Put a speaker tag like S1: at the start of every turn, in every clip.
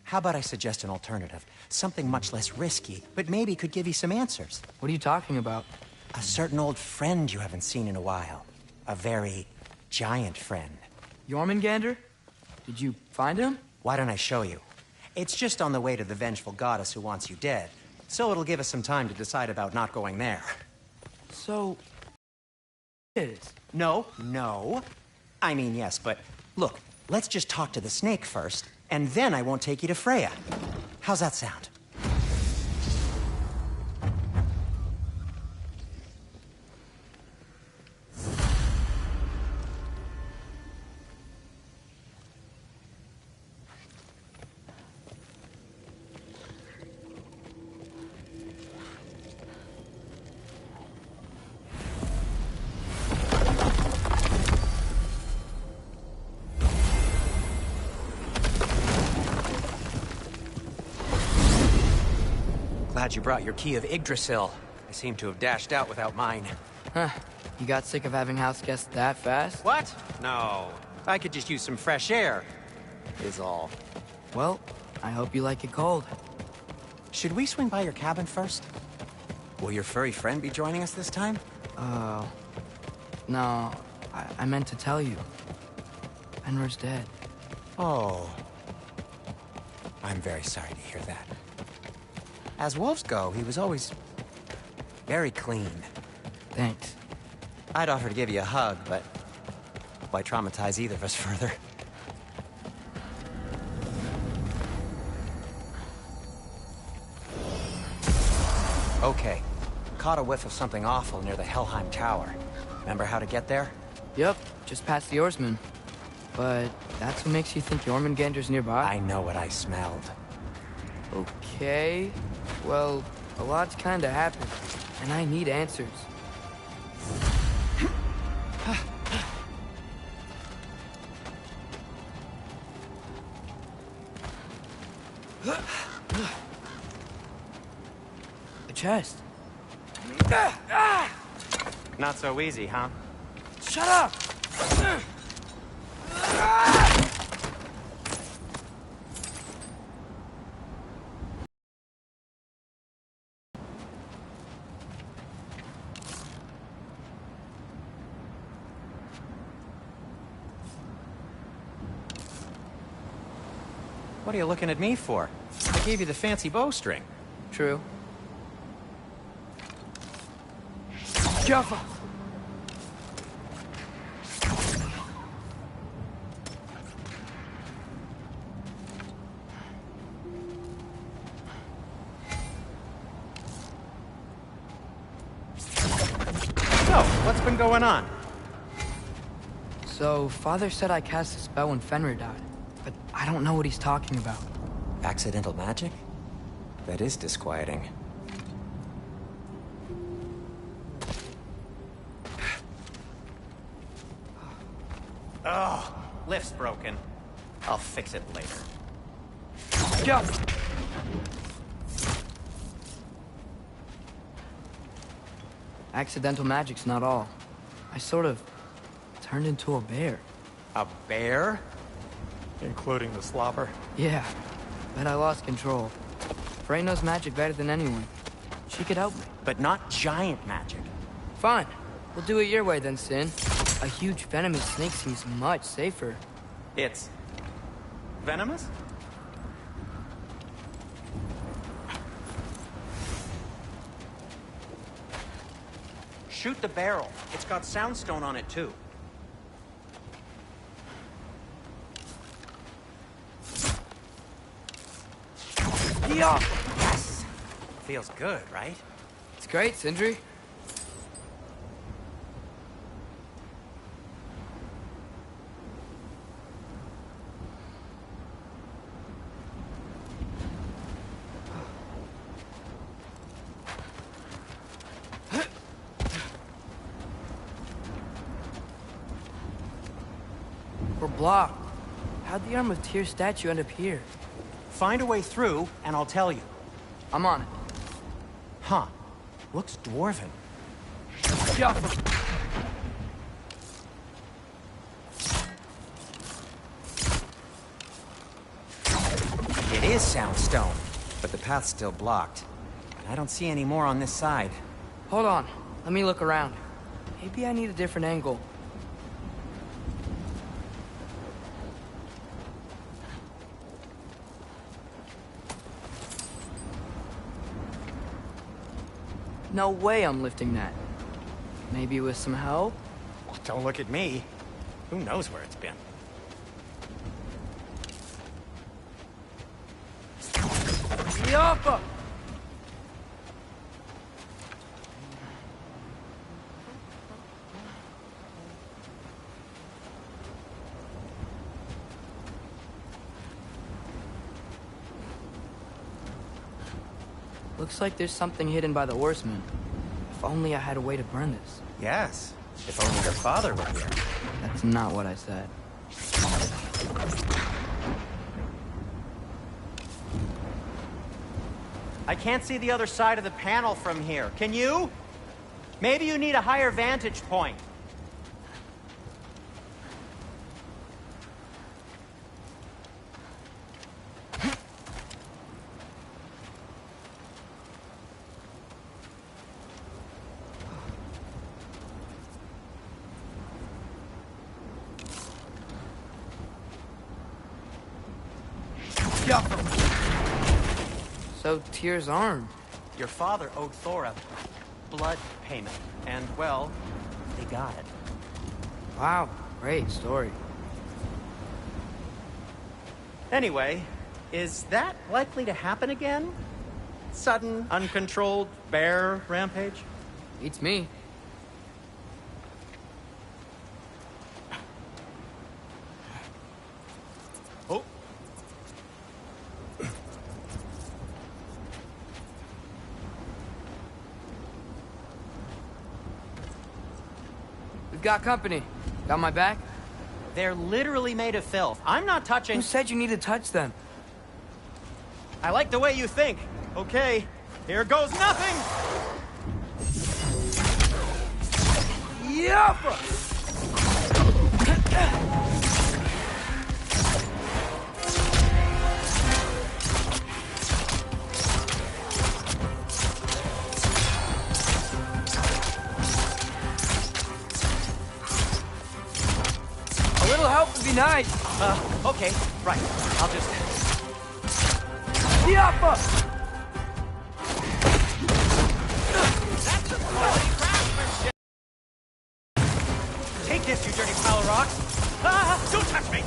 S1: How about I suggest an alternative? Something much less risky, but maybe could give you some answers.
S2: What are you talking about?
S1: A certain old friend you haven't seen in a while. A very giant friend.
S2: Jormungandr? Did you find him?
S1: Why don't I show you? It's just on the way to the vengeful goddess who wants you dead, so it'll give us some time to decide about not going there.
S2: So... is?
S1: No. I mean, yes, but look, let's just talk to the snake first, and then I won't take you to Freya. How's that sound? Glad you brought your key of Yggdrasil. I seem to have dashed out without mine.
S2: Huh. You got sick of having house guests that fast?
S1: What? No. I could just use some fresh air, is all.
S2: Well, I hope you like it cold.
S1: Should we swing by your cabin first? Will your furry friend be joining us this time?
S2: No. I meant to tell you. Fenrir's dead.
S1: Oh. I'm very sorry to hear that. As wolves go, he was always very clean.
S2: Thanks.
S1: I'd offer to give you a hug, but why traumatize either of us further? Okay. Caught a whiff of something awful near the Helheim Tower. Remember how to get there?
S2: Yep, just past the oarsman. But that's what makes you think Jormungandr's nearby?
S1: I know what I smelled.
S2: Okay. Well, a lot's kinda happened, and I need answers. A chest.
S1: Not so easy, huh?
S2: Shut up!
S1: What are you looking at me for? I gave you the fancy bowstring.
S2: True. Jaffa!
S1: So, what's been going on?
S2: So, Father said I cast a spell when Fenrir died, but I don't know what he's talking about.
S1: Accidental magic? That is disquieting. Oh, lift's broken. I'll fix it later.
S2: Jump! Accidental magic's not all. I sort of turned into a bear.
S1: A bear?
S3: Including the slobber.
S2: Yeah, but I lost control. Frey knows magic better than anyone. She could help me.
S1: But not giant magic.
S2: Fine. We'll do it your way then, Sin. A huge venomous snake seems much safer.
S1: It's... venomous? Shoot the barrel. It's got soundstone on it, too.
S2: Yeah.
S1: Yes! Feels good, right?
S2: It's great, Sindri. We're blocked. How'd the Arm of Tyr statue end up here?
S1: Find a way through, and I'll tell you.
S2: I'm on it.
S1: Huh. Looks dwarven.
S2: Jaffa.
S1: It is sound stone, but the path's still blocked. I don't see any more on this side.
S2: Hold on. Let me look around. Maybe I need a different angle. No way I'm lifting that. Maybe with some help?
S1: Well, don't look at me. Who knows where it's been?
S2: Yappa! Looks like there's something hidden by the horsemen. If only I had a way to burn this.
S1: Yes. If only your father were here.
S2: That's not what I said.
S1: I can't see the other side of the panel from here. Can you? Maybe you need a higher vantage point.
S2: So, Tyr's arm.
S1: Your father owed Thor a blood payment, and, well, they got it.
S2: Wow, great story.
S1: Anyway, is that likely to happen again? Sudden, uncontrolled bear rampage?
S2: Beats me.
S1: Oh.
S2: We've got company. Got my back?
S1: They're literally made of filth. I'm not touching...
S2: Who said you need to touch them?
S1: I like the way you think. Okay, here goes nothing!
S2: Yappa! A little help would be nice.
S1: Okay, right. I'll just...
S2: Yappa!
S1: Take this, you dirty pile of rocks! Ah, don't touch me!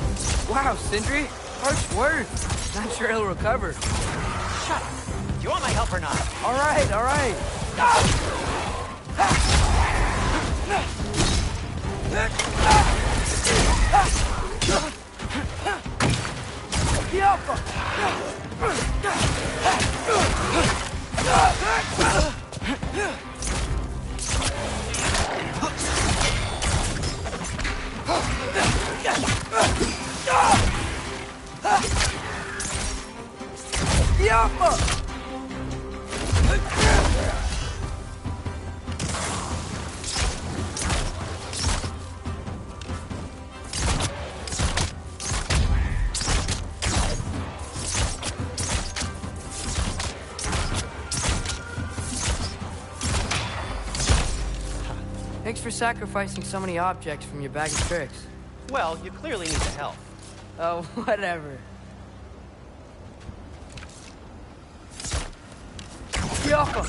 S2: Wow, Sindri, harsh words. Not sure he'll recover.
S1: Shut up. Do you want my help or not?
S2: All right, all right. Yappa! Thanks for sacrificing so many objects from your bag of tricks.
S1: Well, you clearly need the help.
S2: Oh, whatever. Yappa!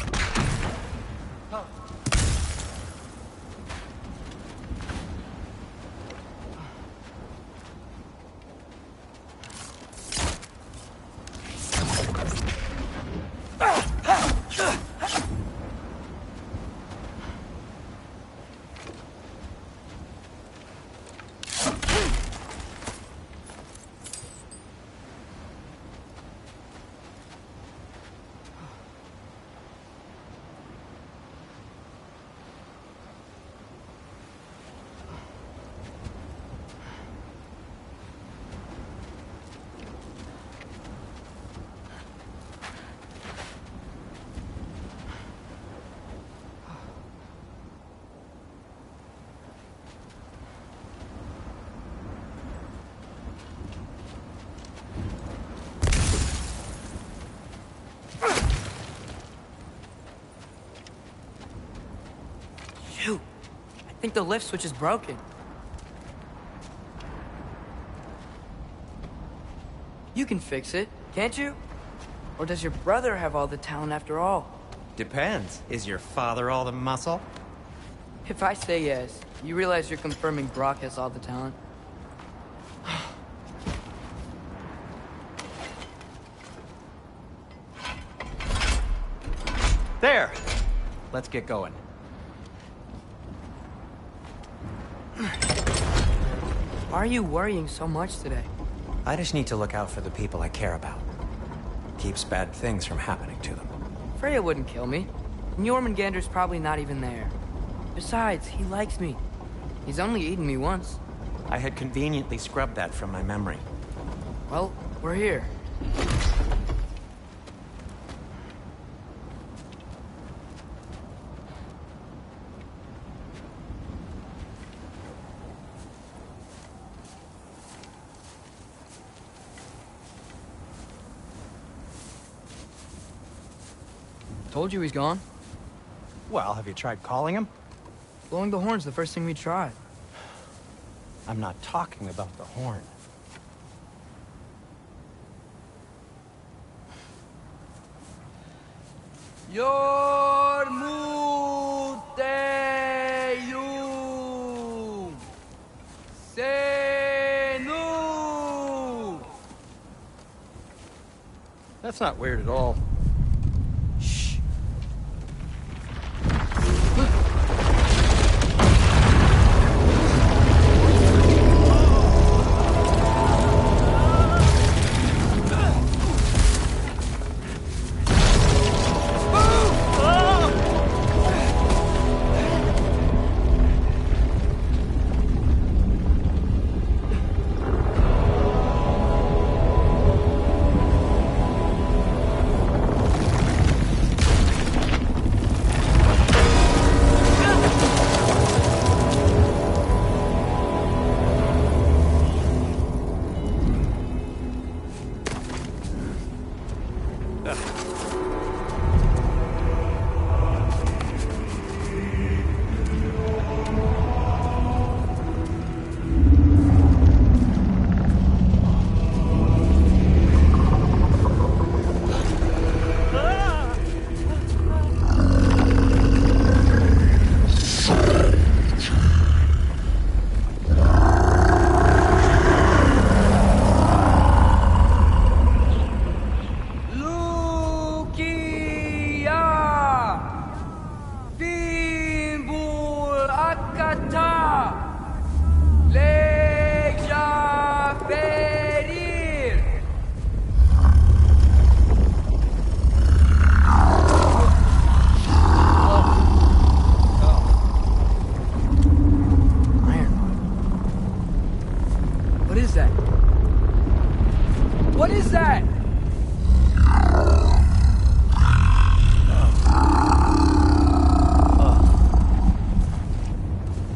S2: think the lift switch is broken. You can fix it, can't you? Or does your brother have all the talent after all?
S1: Depends. Is your father all the muscle?
S2: If I say yes, you realize you're confirming Brock has all the talent?
S1: There! Let's get going.
S2: Why are you worrying so much today?
S1: I just need to look out for the people I care about. Keeps bad things from happening to them.
S2: Freya wouldn't kill me. And Jormungandr's probably not even there. Besides, he likes me. He's only eaten me once.
S1: I had conveniently scrubbed that from my memory.
S2: Well, we're here. Told you he's gone.
S3: Well, have you tried calling him?
S2: Blowing the horn's the first thing we tried.
S3: I'm not talking about the horn.
S2: Yormuteyum Senu.
S3: That's not weird at all.
S1: Shh.
S2: What is that?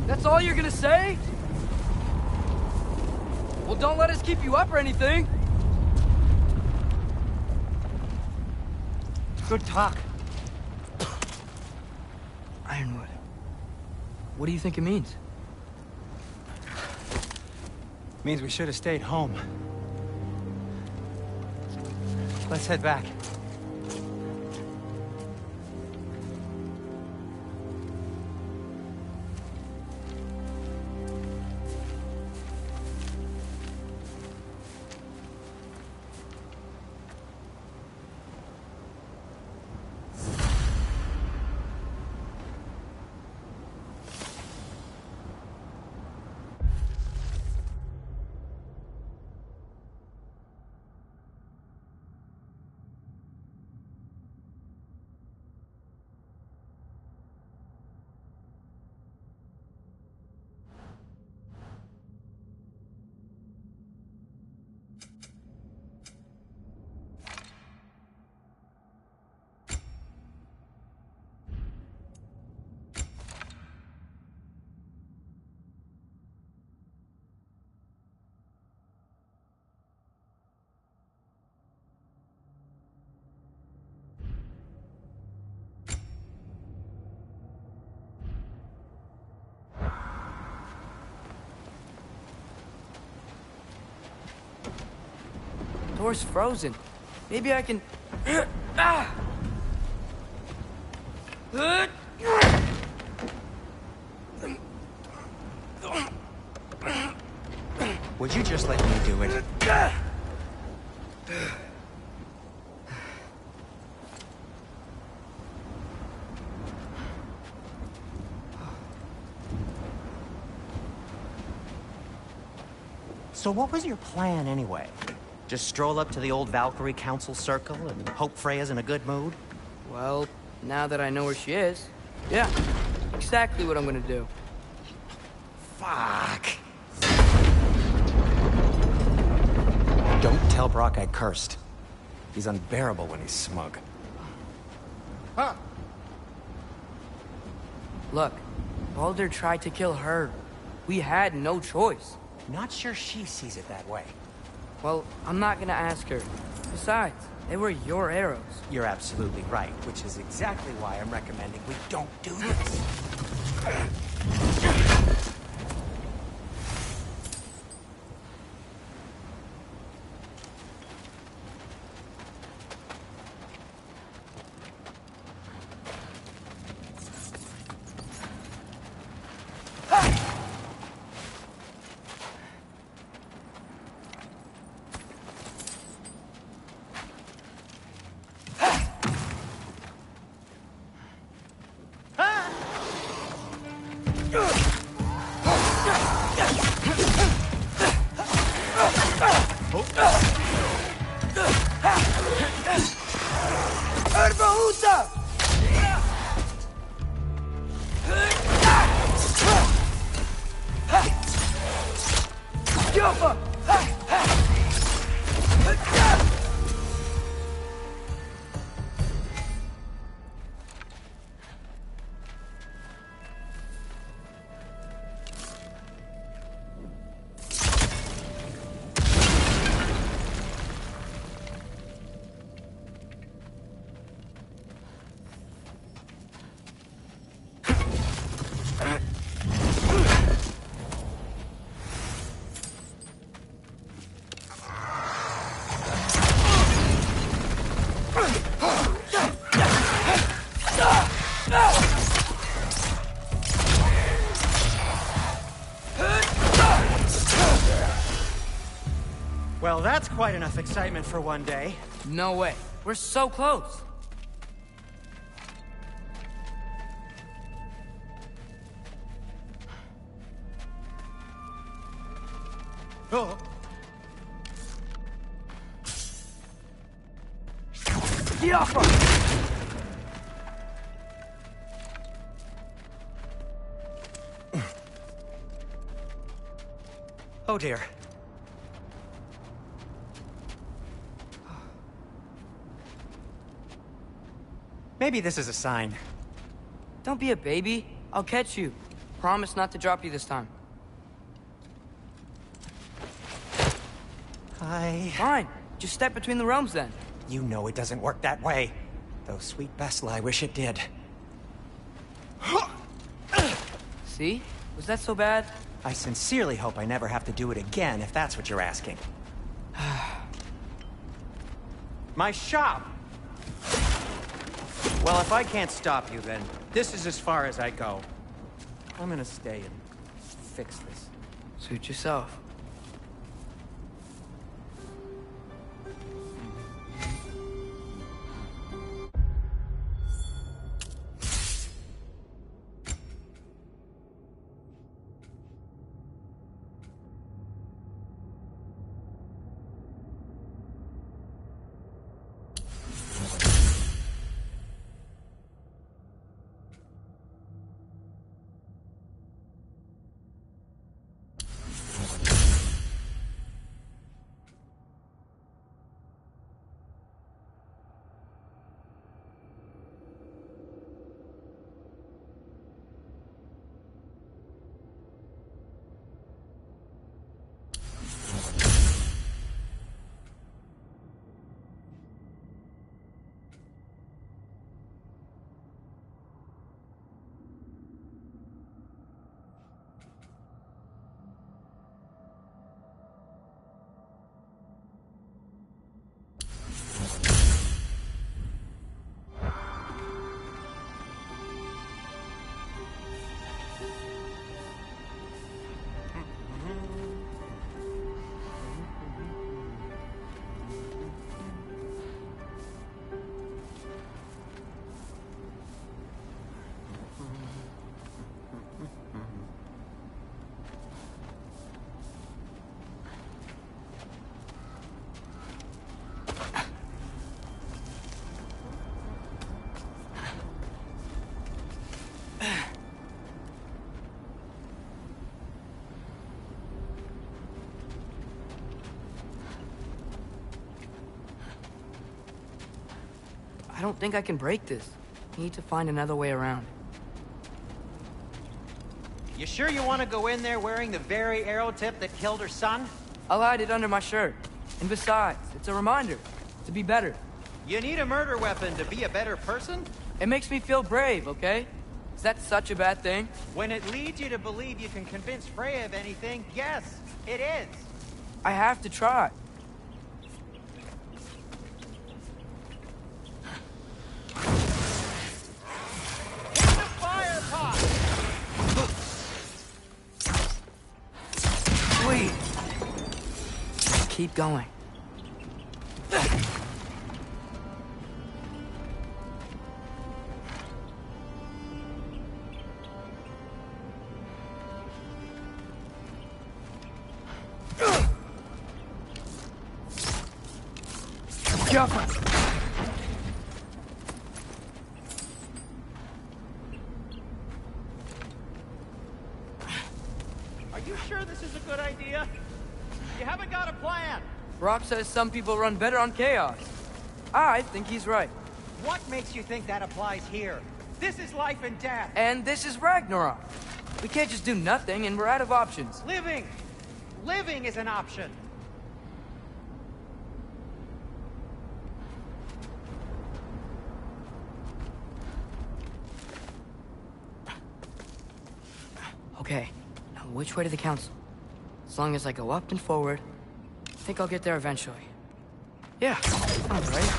S2: That's all you're gonna say? Well, don't let us keep you up or anything.
S3: Good talk.
S2: Ironwood. What do you think it means?
S3: Means we should have stayed home. Let's head back.
S2: door's frozen. Maybe I can... Ah!
S1: Would you just let me do it?
S3: So what was your plan anyway? Just stroll up to the old Valkyrie Council circle and hope Freya's in a good mood?
S2: Well, now that I know where she is, yeah, exactly what I'm gonna do.
S1: Fuck. Don't tell Brock I cursed. He's unbearable when he's smug. Huh?
S2: Look, Baldur tried to kill her. We had no choice.
S1: Not sure she sees it that way.
S2: Well, I'm not gonna ask her. Besides, they were your arrows.
S1: You're absolutely right, which is exactly why I'm recommending we don't do this. Well, that's quite enough excitement for one day.
S2: No way. We're so close.
S1: Oh.
S2: Get off her!
S1: Oh dear. Maybe this is a sign.
S2: Don't be a baby. I'll catch you. Promise not to drop you this time. Fine. Just step between the realms then.
S1: You know it doesn't work that way. Though, sweet Bessel, I wish it did.
S2: See? Was that so bad?
S1: I sincerely hope I never have to do it again, if that's what you're asking. My shop! Well, if I can't stop you, then this is as far as I go. I'm gonna stay and fix this.
S2: Suit yourself. I don't think I can break this. Need to find another way around.
S3: You sure you want to go in there wearing the very arrow tip that killed her son?
S2: I'll hide it under my shirt. And besides, it's a reminder to be better.
S3: You need a murder weapon to be a better person?
S2: It makes me feel brave, okay? Is that such a bad thing?
S3: When it leads you to believe you can convince Freya of anything, yes, it is.
S2: I have to try.
S3: Hit the fire pot!
S2: Sweet. Keep going.
S3: Are you sure this is a good idea? You haven't got a plan.
S2: Brock says some people run better on chaos. I think he's right.
S3: What makes you think that applies here? This is life and death.
S2: And this is Ragnarok. We can't just do nothing, and we're out of options.
S3: Living! Living is an option.
S2: Okay, now which way to the council? As long as I go up and forward, I think I'll get there eventually. Yeah, all right.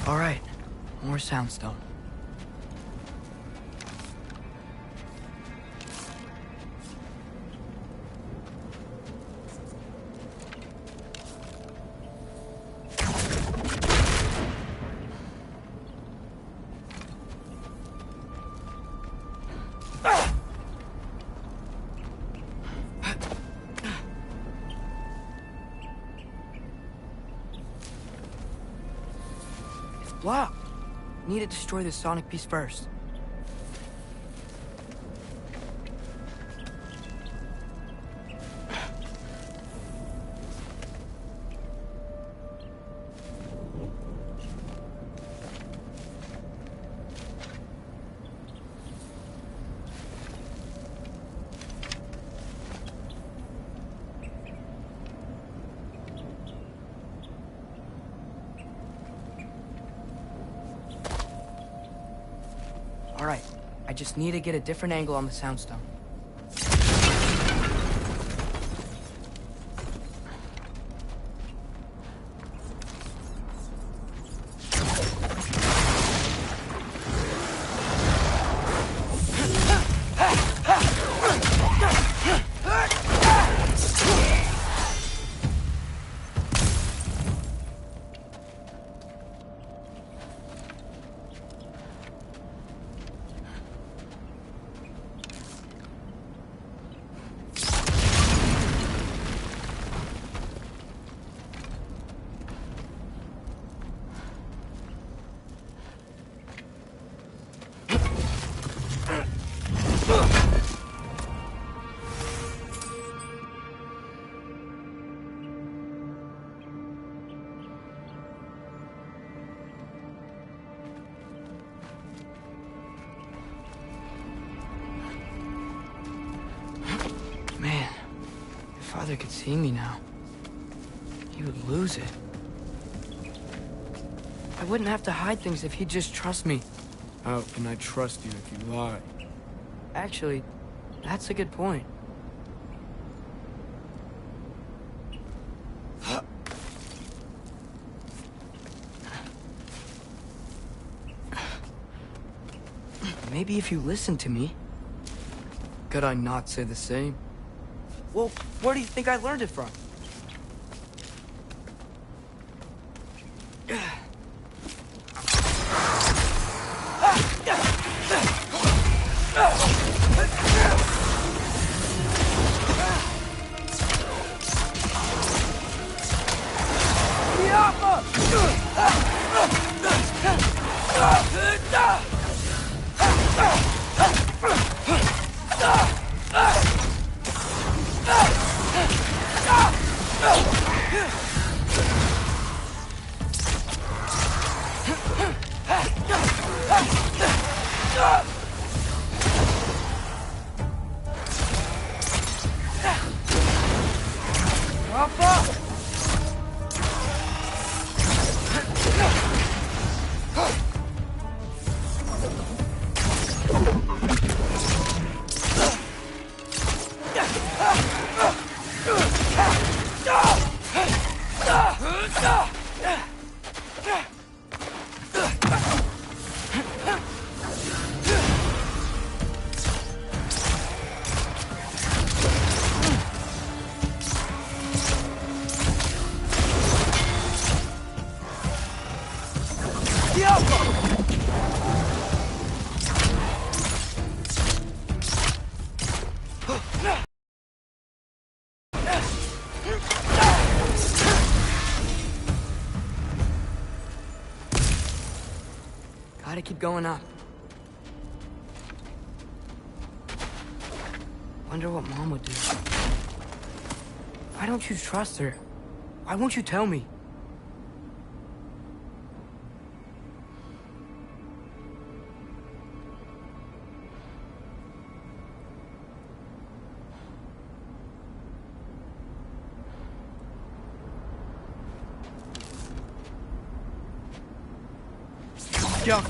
S2: All right, more soundstone. Blocked. Need to destroy the sonic piece first. All right, I just need to get a different angle on the soundstone. father could see me now, he would lose it. I wouldn't have to hide things if he'd just trust me.
S4: How can I trust you if you lie?
S2: Actually, that's a good point. Maybe if you listen to me.
S4: Could I not say the same?
S2: Well, where do you think I learned it from? Gotta keep going up. Wonder what Mom would do. Why don't you trust her? Why won't you tell me?
S4: Yeah.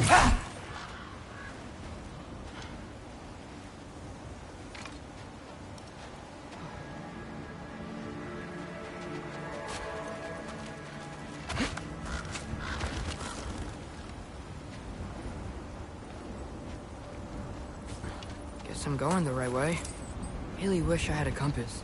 S2: Guess I'm going the right way. Really wish I had a compass.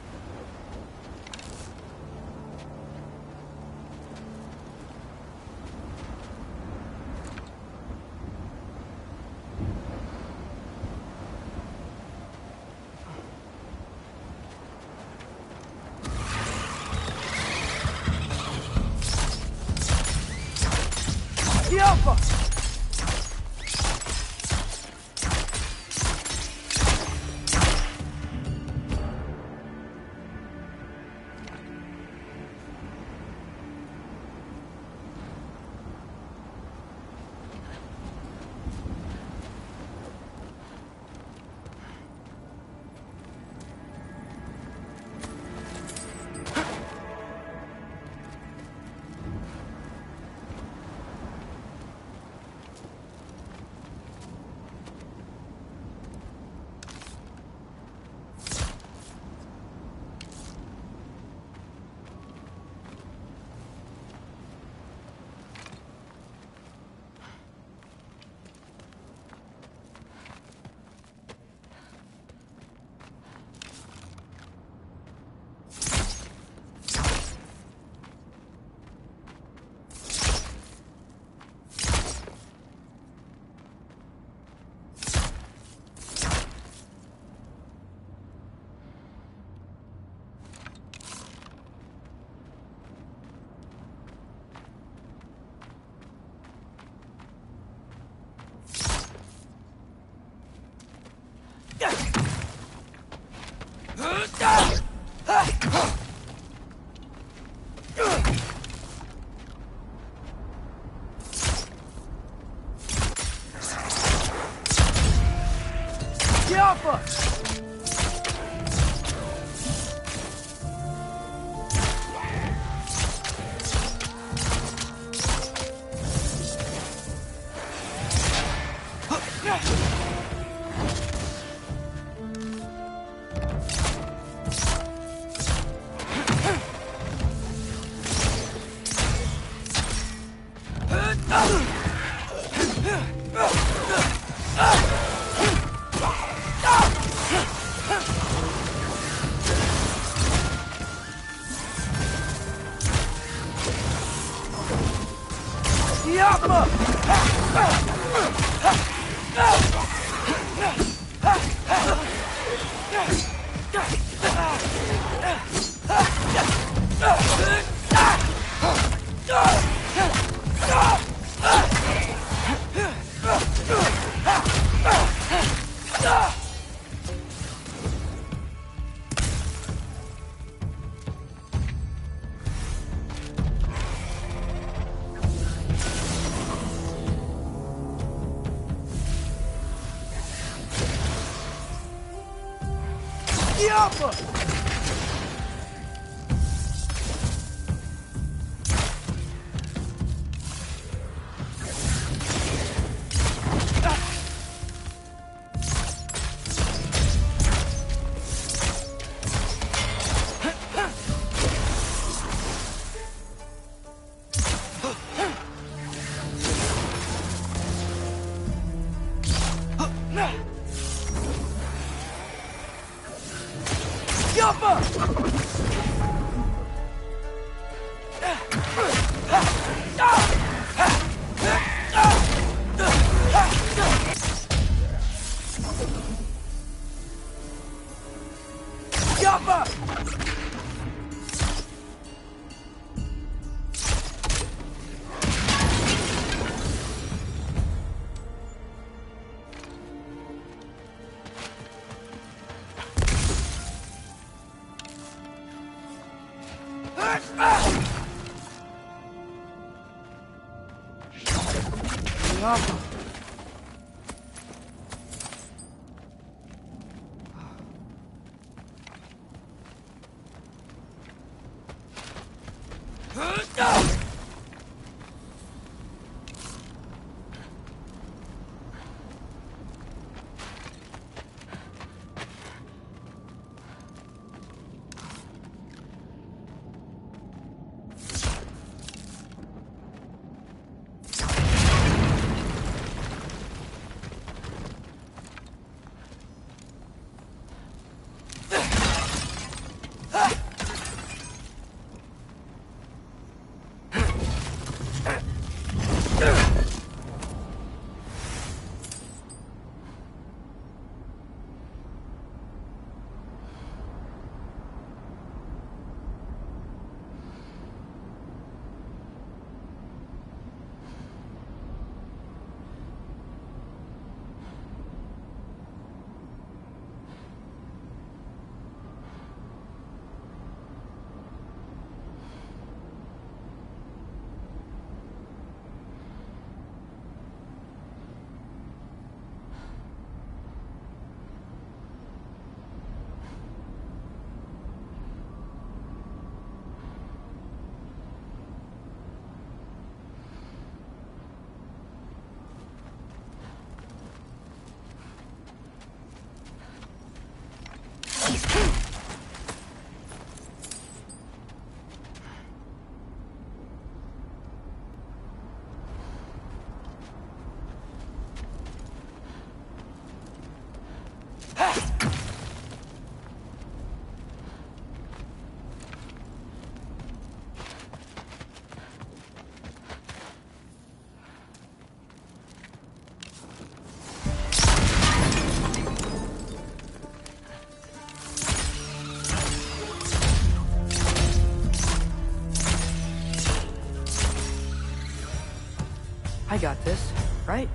S2: got this, right?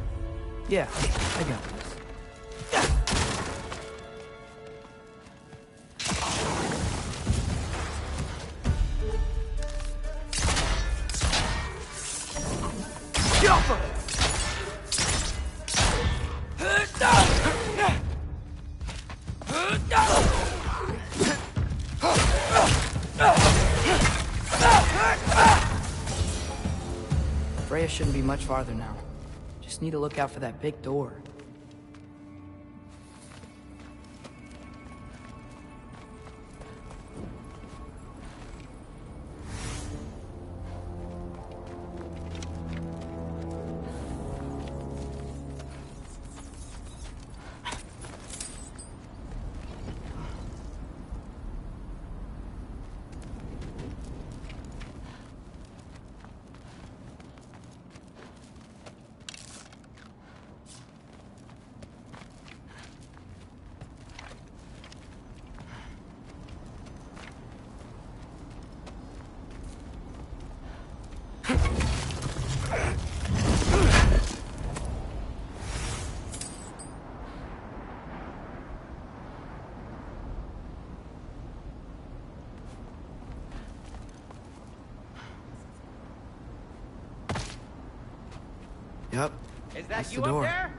S2: Yeah, I got this. Freya shouldn't be much farther now. Just need to look out for that big door. Yep.
S3: Is that
S2: That's
S3: you
S2: the door.
S3: up there?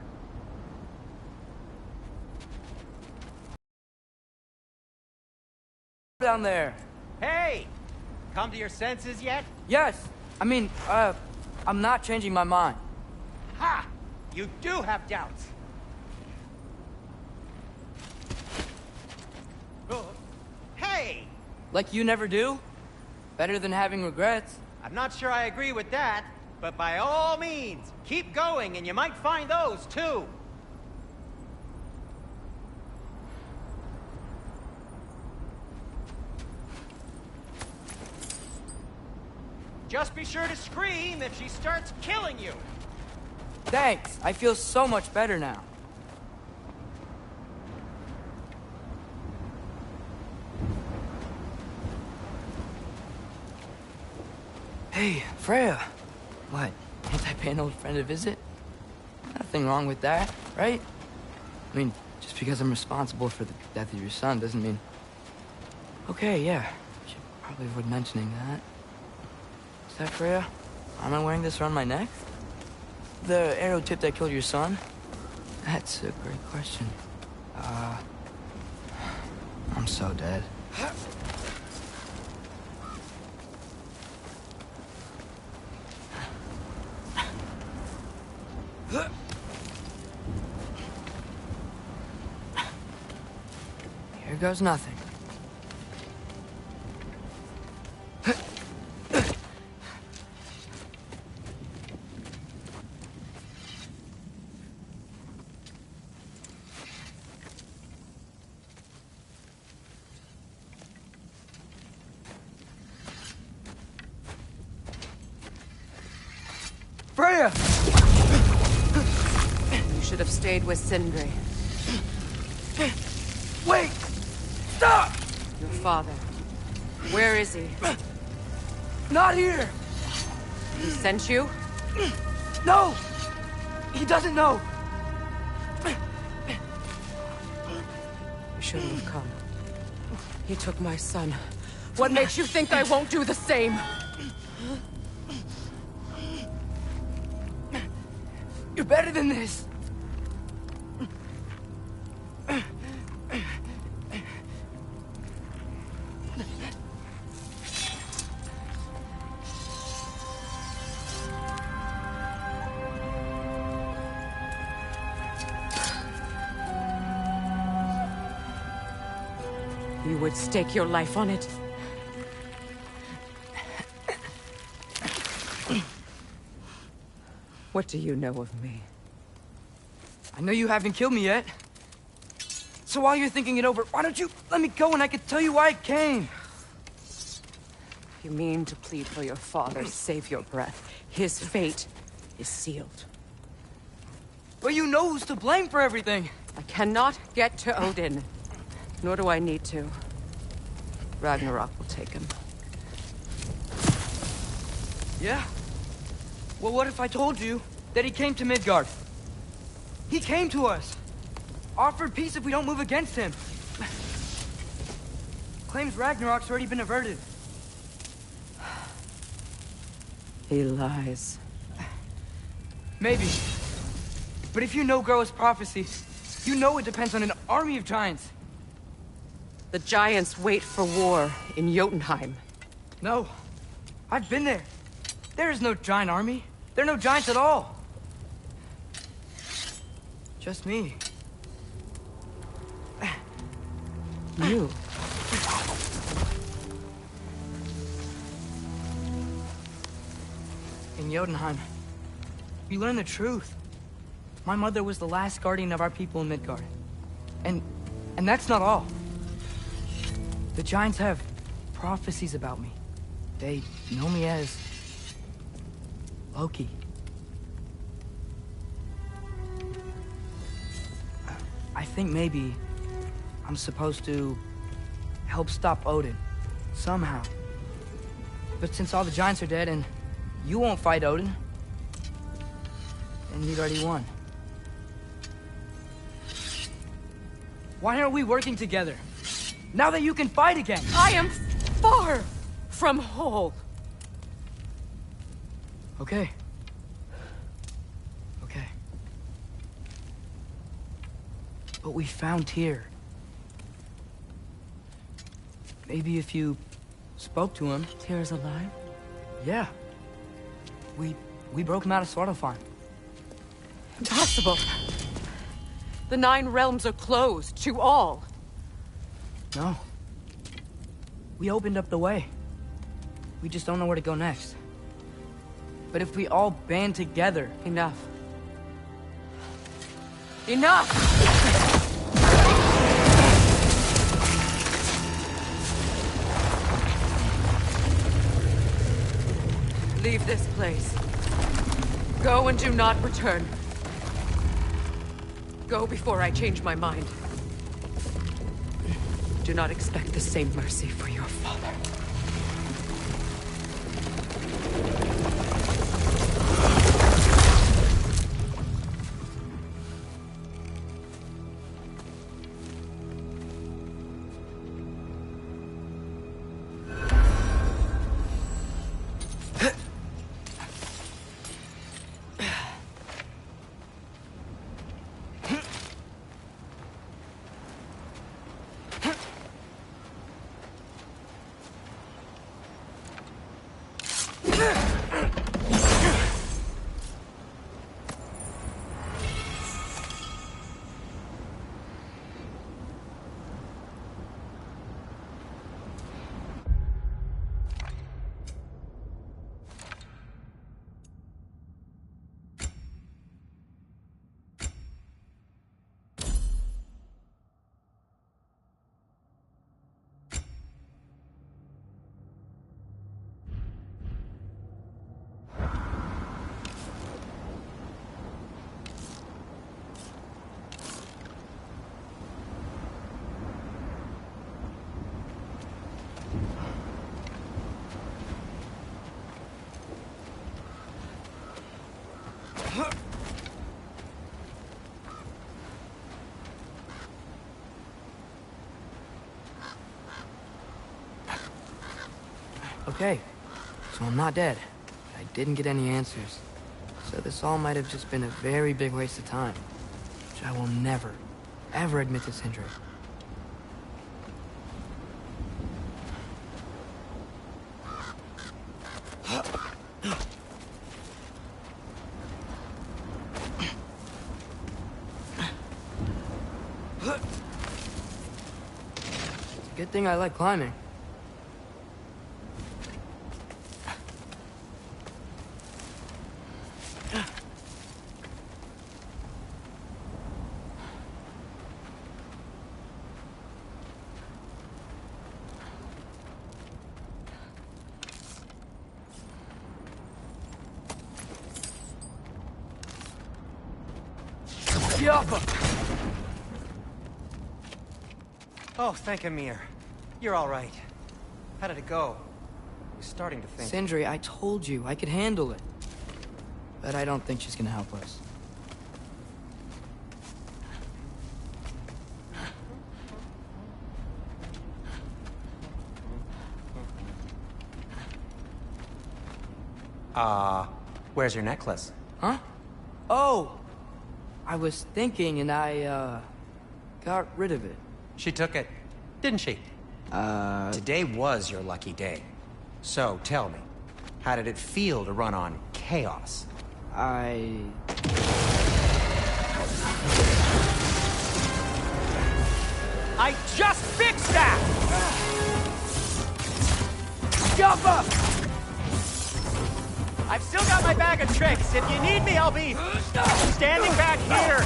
S2: Down there.
S3: Hey! Come to your senses yet?
S2: Yes. I mean, I'm not changing my mind.
S3: Ha! You do have doubts. Oh. Hey!
S2: Like you never do? Better than having regrets.
S3: I'm not sure I agree with that, but by all means, keep going and you might find those too. Just be sure to scream if she starts killing you.
S2: Thanks. I feel so much better now. Hey, Freya. What? Can't I pay an old friend a visit? Nothing wrong with that, right? I mean, just because I'm responsible for the death of your son doesn't mean... Okay, yeah. Should probably avoid mentioning that. Is that Freya? Am I wearing this around my neck? The arrow tip that killed your son? That's a great question. I'm so dead. Here goes nothing. Freya!
S5: You should have stayed with Sindri.
S2: Wait! Stop!
S5: Your father. Where is he?
S2: Not here!
S5: He sent you?
S2: No! He doesn't know!
S5: You shouldn't have come. He took my son. What makes you think I won't do the same?
S2: You're better than this!
S5: You would stake your life on it. What do you know of me?
S2: I know you haven't killed me yet. So while you're thinking it over, why don't you let me go and I can tell you why I came?
S5: You mean to plead for your father, save your breath. His fate is sealed.
S2: But you know who's to blame for everything.
S5: I cannot get to Odin. Nor do I need to. Ragnarok will take him.
S2: Yeah? Well, what if I told you that he came to Midgard. He came to us. Offered peace if we don't move against him. Claims Ragnarok's already been averted.
S5: He lies.
S2: Maybe. But if you know Groa's prophecy, you know it depends on an army of giants.
S5: The giants wait for war in Jotunheim.
S2: No. I've been there. There is no giant army. There are no giants at all. Just me.
S5: You.
S2: In Jotunheim, we learn the truth. My mother was the last guardian of our people in Midgard. And that's not all. The giants have prophecies about me. They know me as Loki. I think maybe I'm supposed to help stop Odin, somehow. But since all the giants are dead and you won't fight Odin, then he'd already won. Why aren't we working together? Now that you can fight again!
S5: I am far from whole.
S2: Okay. Okay. But we found Tyr. Maybe if you spoke to him...
S5: Tyr's alive?
S2: Yeah. We broke him out of Svartalfheim.
S5: Impossible. The 9 realms are closed to all.
S2: No. We opened up the way. We just don't know where to go next. But if we all band together...
S5: Enough. Enough! Leave this place. Go and do not return. Go before I change my mind. Do not expect the same mercy for your father.
S2: Okay, so I'm not dead. I didn't get any answers. So this all might have just been a very big waste of time. Which I will never, ever admit to Sindri. It's a good thing I like climbing.
S1: Oh, thank Amir. You're all right. How did it go? I was starting to think...
S2: Sindri, I told you I could handle it. but I don't think she's gonna help us.
S3: Where's your necklace?
S2: Huh? Oh! I was thinking and I, got rid of it.
S3: She took it, didn't she? Today was your lucky day. So, tell me, how did it feel to run on chaos?
S2: I
S3: just fixed that!
S2: Jumper!
S3: I've still got my bag of tricks. If you need me, I'll be standing back here.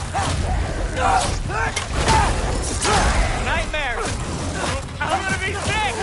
S3: Nightmares. I'm gonna be sick.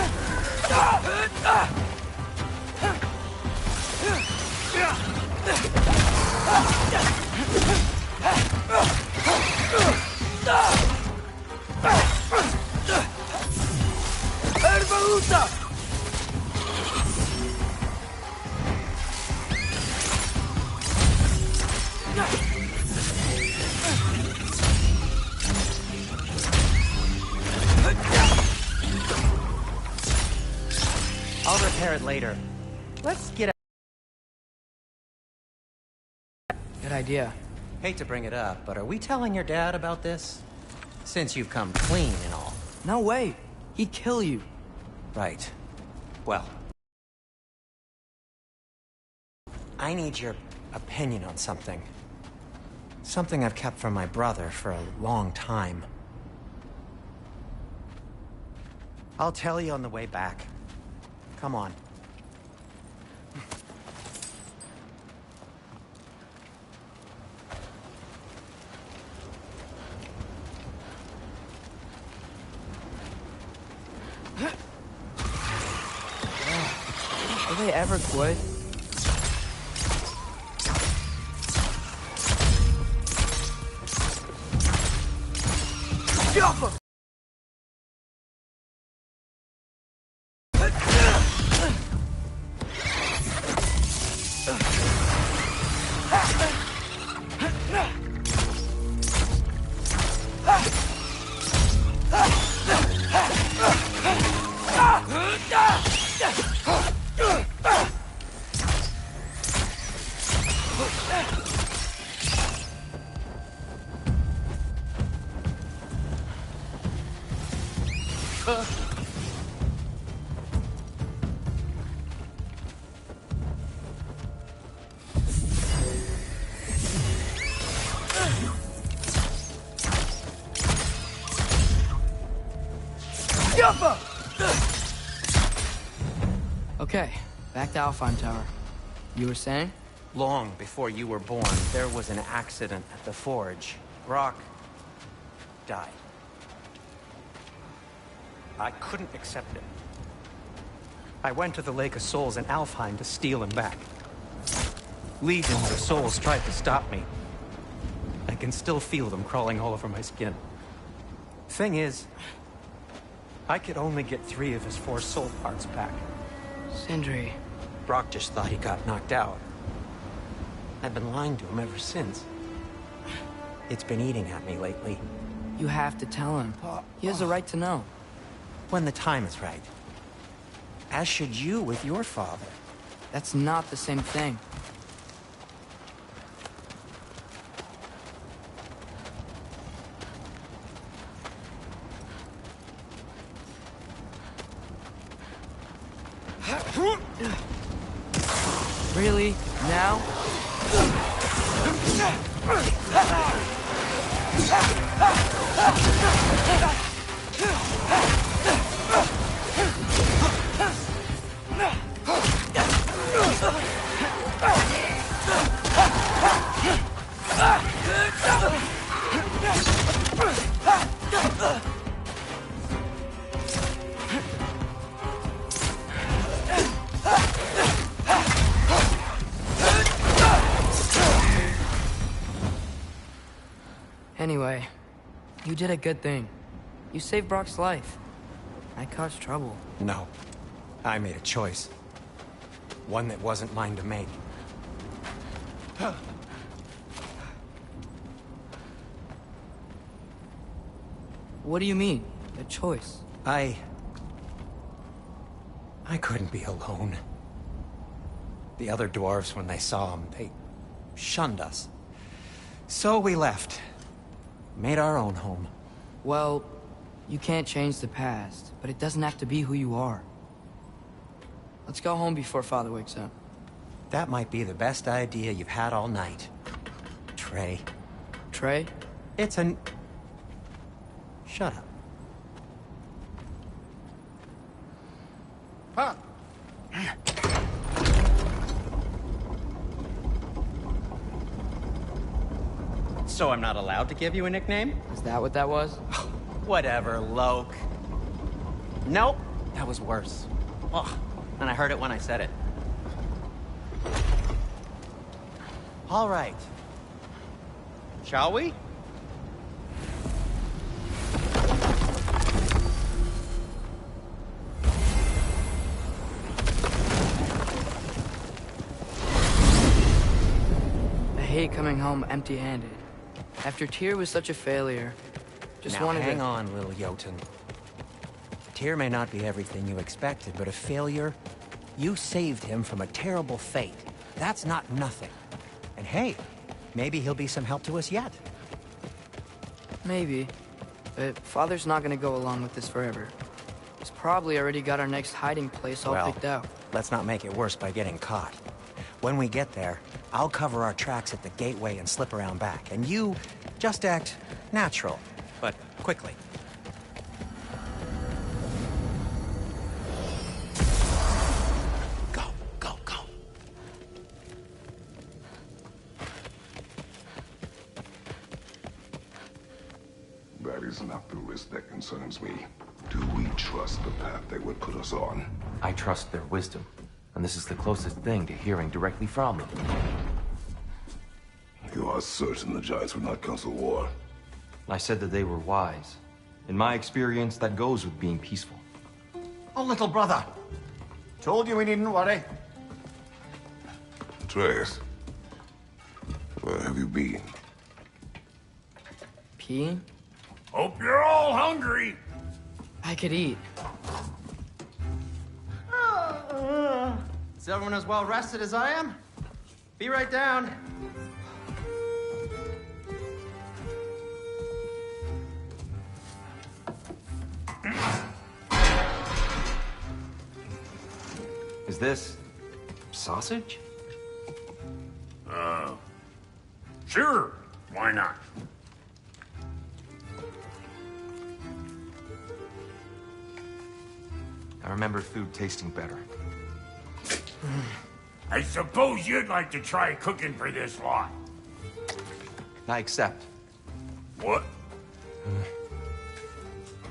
S3: I'll repair it later. Let's get
S2: Good idea.
S3: Hate to bring it up, but are we telling your dad about this? Since you've come clean and all.
S2: No way! He'd kill you.
S3: Right. Well. I need your opinion on something. Something I've kept from my brother for a long time. I'll tell you on the way back. Come on.
S2: Will they ever quit? Jumper! Okay, back to Alfheim Tower. You were saying?
S3: Long before you were born, there was an accident at the forge. Brock died. I couldn't accept it. I went to the Lake of Souls in Alfheim to steal him back. Legions of souls tried to stop me. I can still feel them crawling all over my skin. Thing is, I could only get 3 of his 4 soul parts back.
S2: Sindri.
S3: Brock just thought he got knocked out. I've been lying to him ever since. It's been eating at me lately.
S2: You have to tell him. He has a right to know.
S3: When the time is right. As should you with your father.
S2: That's not the same thing. Really? Now? Anyway, you did a good thing. You saved Brock's life. I caused trouble.
S3: No. I made a choice. One that wasn't mine to make.
S2: What do you mean? A choice?
S1: I couldn't be alone. The other dwarves, when they saw him, they shunned us. So we left. Made our own home.
S2: Well, you can't change the past, but it doesn't have to be who you are. Let's go home before Father wakes up.
S1: That might be the best idea you've had all night. Trey.
S2: Trey?
S1: It's an... Shut up.
S6: Huh.
S3: So I'm not allowed to give you a nickname?
S2: Is that what that was?
S3: Whatever, Loke. Nope, that was worse. Ugh, and I heard it when I said it. All right. Shall we?
S2: I hate coming home empty-handed. After Tyr was such a failure, just
S1: Now,
S2: wanted
S1: hang
S2: to...
S1: on, little Jotun. Tyr may not be everything you expected, but a failure? You saved him from a terrible fate. That's not nothing. And hey, maybe he'll be some help to us yet.
S2: Maybe. But Father's not gonna go along with this forever. He's probably already got our next hiding place all picked out.
S1: Let's not make it worse by getting caught. When we get there, I'll cover our tracks at the gateway and slip around back. And you just act natural, but quickly. Go, go, go.
S7: That is not the risk that concerns me. Do we trust the path they would put us on?
S8: I trust their wisdom, and this is the closest thing to hearing directly from them.
S7: You are certain the Giants would not counsel war?
S8: I said that they were wise. In my experience, that goes with being peaceful.
S6: Oh, little brother. Told you we needn't worry.
S7: Atreus, where have you been?
S2: Peeing?
S6: Hope you're all hungry.
S2: I could eat.
S3: Is everyone as well rested as I am? Be right down.
S8: Is this sausage?
S6: Sure. Why not?
S8: I remember food tasting better.
S6: I suppose you'd like to try cooking for this lot.
S8: I accept.
S6: What?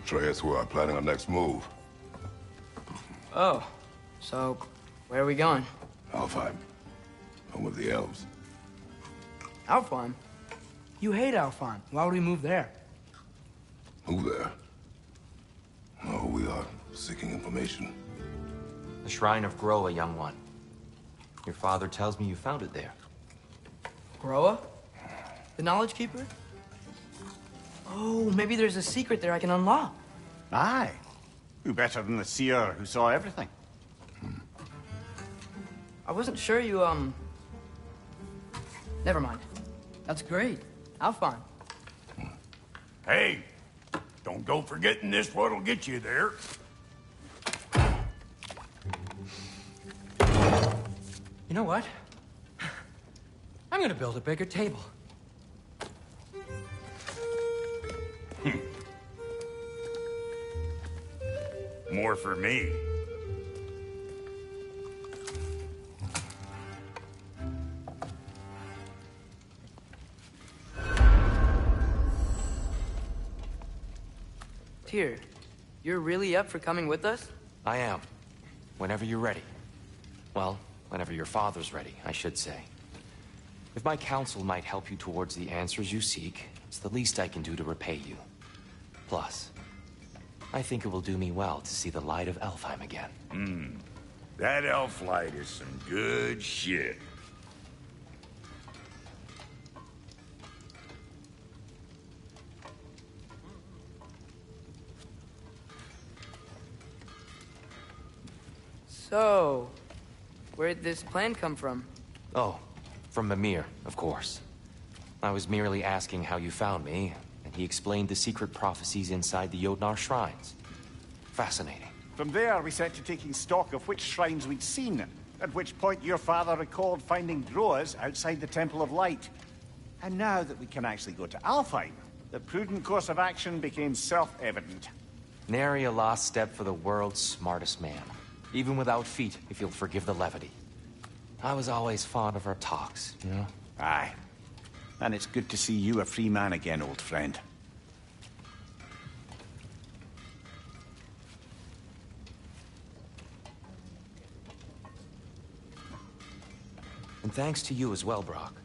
S7: Atreus, we are planning our next move.
S2: Oh, so where are we going?
S7: Alfheim, home of the elves.
S2: Alfheim? You hate Alfheim. Why would we move there?
S7: Who there? No, we are seeking information.
S8: The Shrine of Groa, young one. Your father tells me you found it there.
S2: Groa? The Knowledge Keeper? Oh, maybe there's a secret there I can unlock.
S6: Aye. Who better than the seer who saw everything?
S2: I wasn't sure you, Never mind. That's great. Alfheim.
S6: Hey, don't go forgetting this what'll get you there.
S1: You know what? I'm gonna build a bigger table.
S6: More for me.
S2: Tyr, you're really up for coming with us?
S8: I am. Whenever you're ready. Well, whenever your father's ready, I should say. If my counsel might help you towards the answers you seek, it's the least I can do to repay you. Plus, I think it will do me well to see the light of Alfheim again.
S6: That elf light is some good shit.
S2: So, where'd this plan come from?
S8: Oh, from Mimir, of course. I was merely asking how you found me, and he explained the secret prophecies inside the Jotnar shrines. Fascinating.
S9: From there, we set to taking stock of which shrines we'd seen, at which point your father recalled finding Groas outside the Temple of Light. And now that we can actually go to Alfheim, the prudent course of action became self-evident.
S8: Nary a lost step for the world's smartest man. Even without feet, if you'll forgive the levity. I was always fond of our talks, you know?
S9: Aye. And it's good to see you a free man again, old friend.
S8: And thanks to you as well, Brock.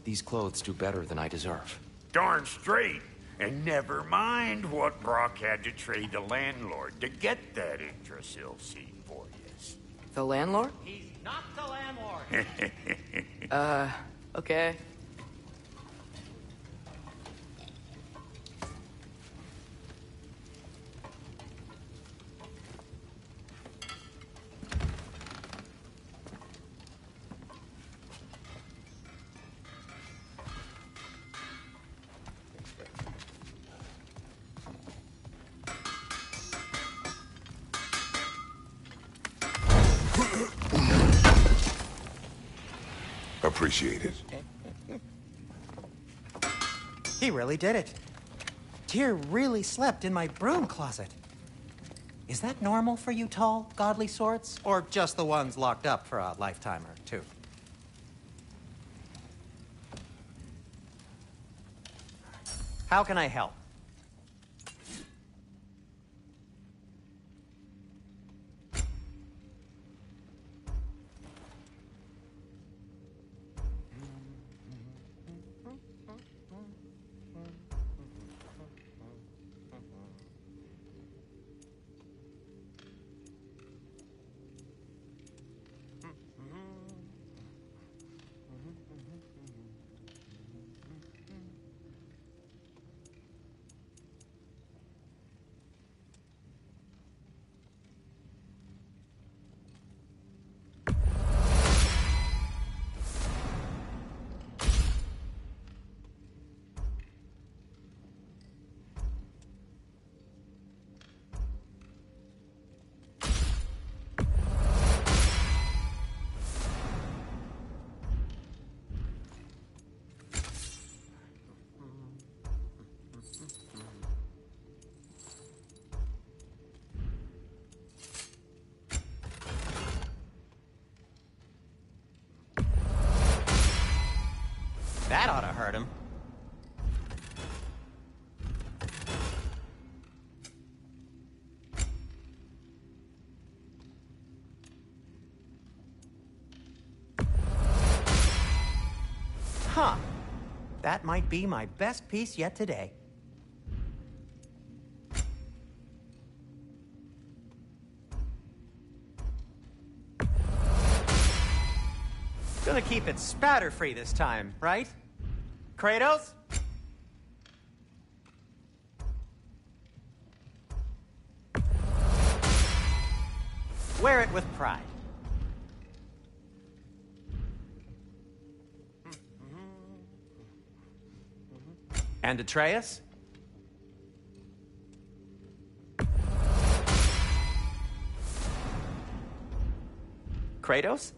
S8: These clothes do better than I deserve.
S10: Darn straight. And never mind what Brock had to trade the landlord to get that Yggdrasil seed for you.
S2: The landlord?
S1: He's not the landlord.
S2: Okay.
S7: Appreciate it.
S1: He really did it. Tyr really slept in my broom closet. Is that normal for you tall, godly swords? Or just the ones locked up for a lifetime or two? How can I help? That ought to hurt him. Huh. That might be my best piece yet today. Gonna keep it spatter-free this time, right? Kratos? Wear it with pride. And Atreus? Kratos?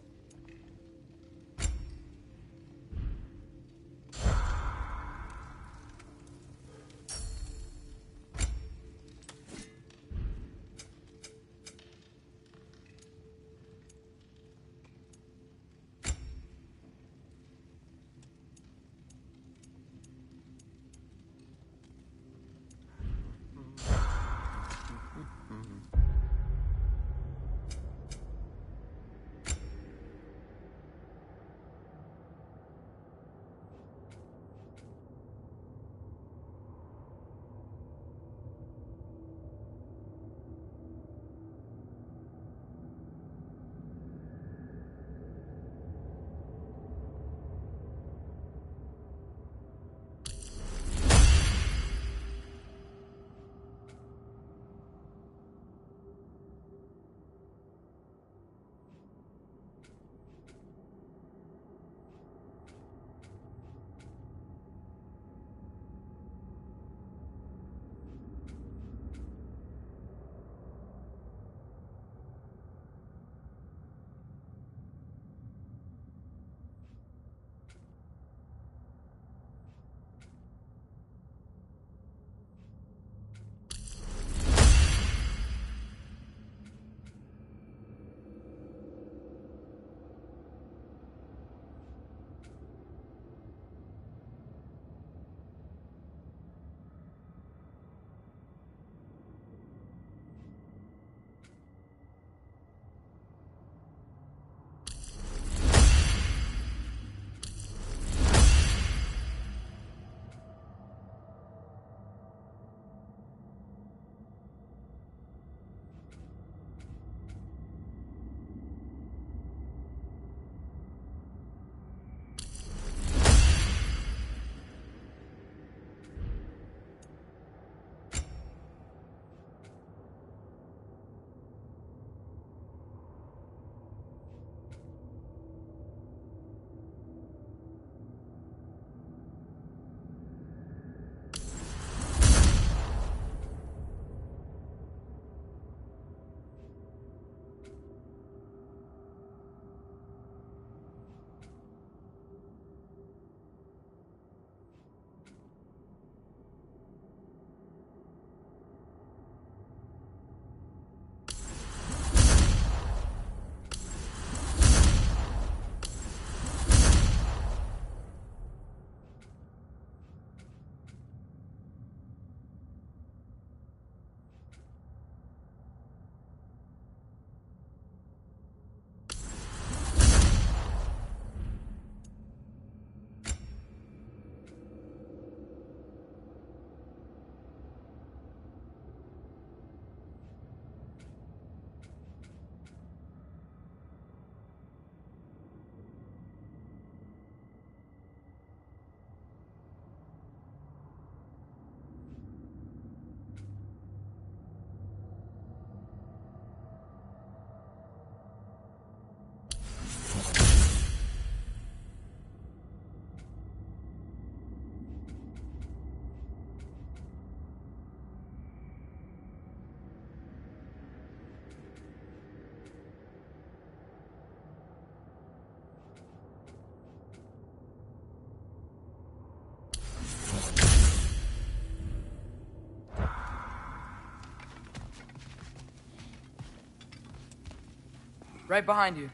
S2: Right behind you.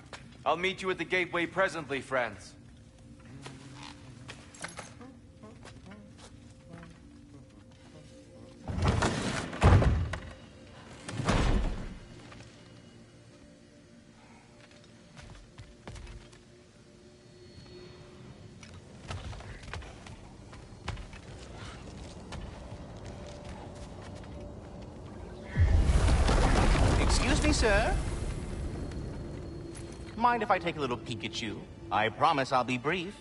S8: I'll meet you at the gateway presently, friends.
S11: Excuse me, sir. Mind if I take a little peek at you? I promise I'll be brief.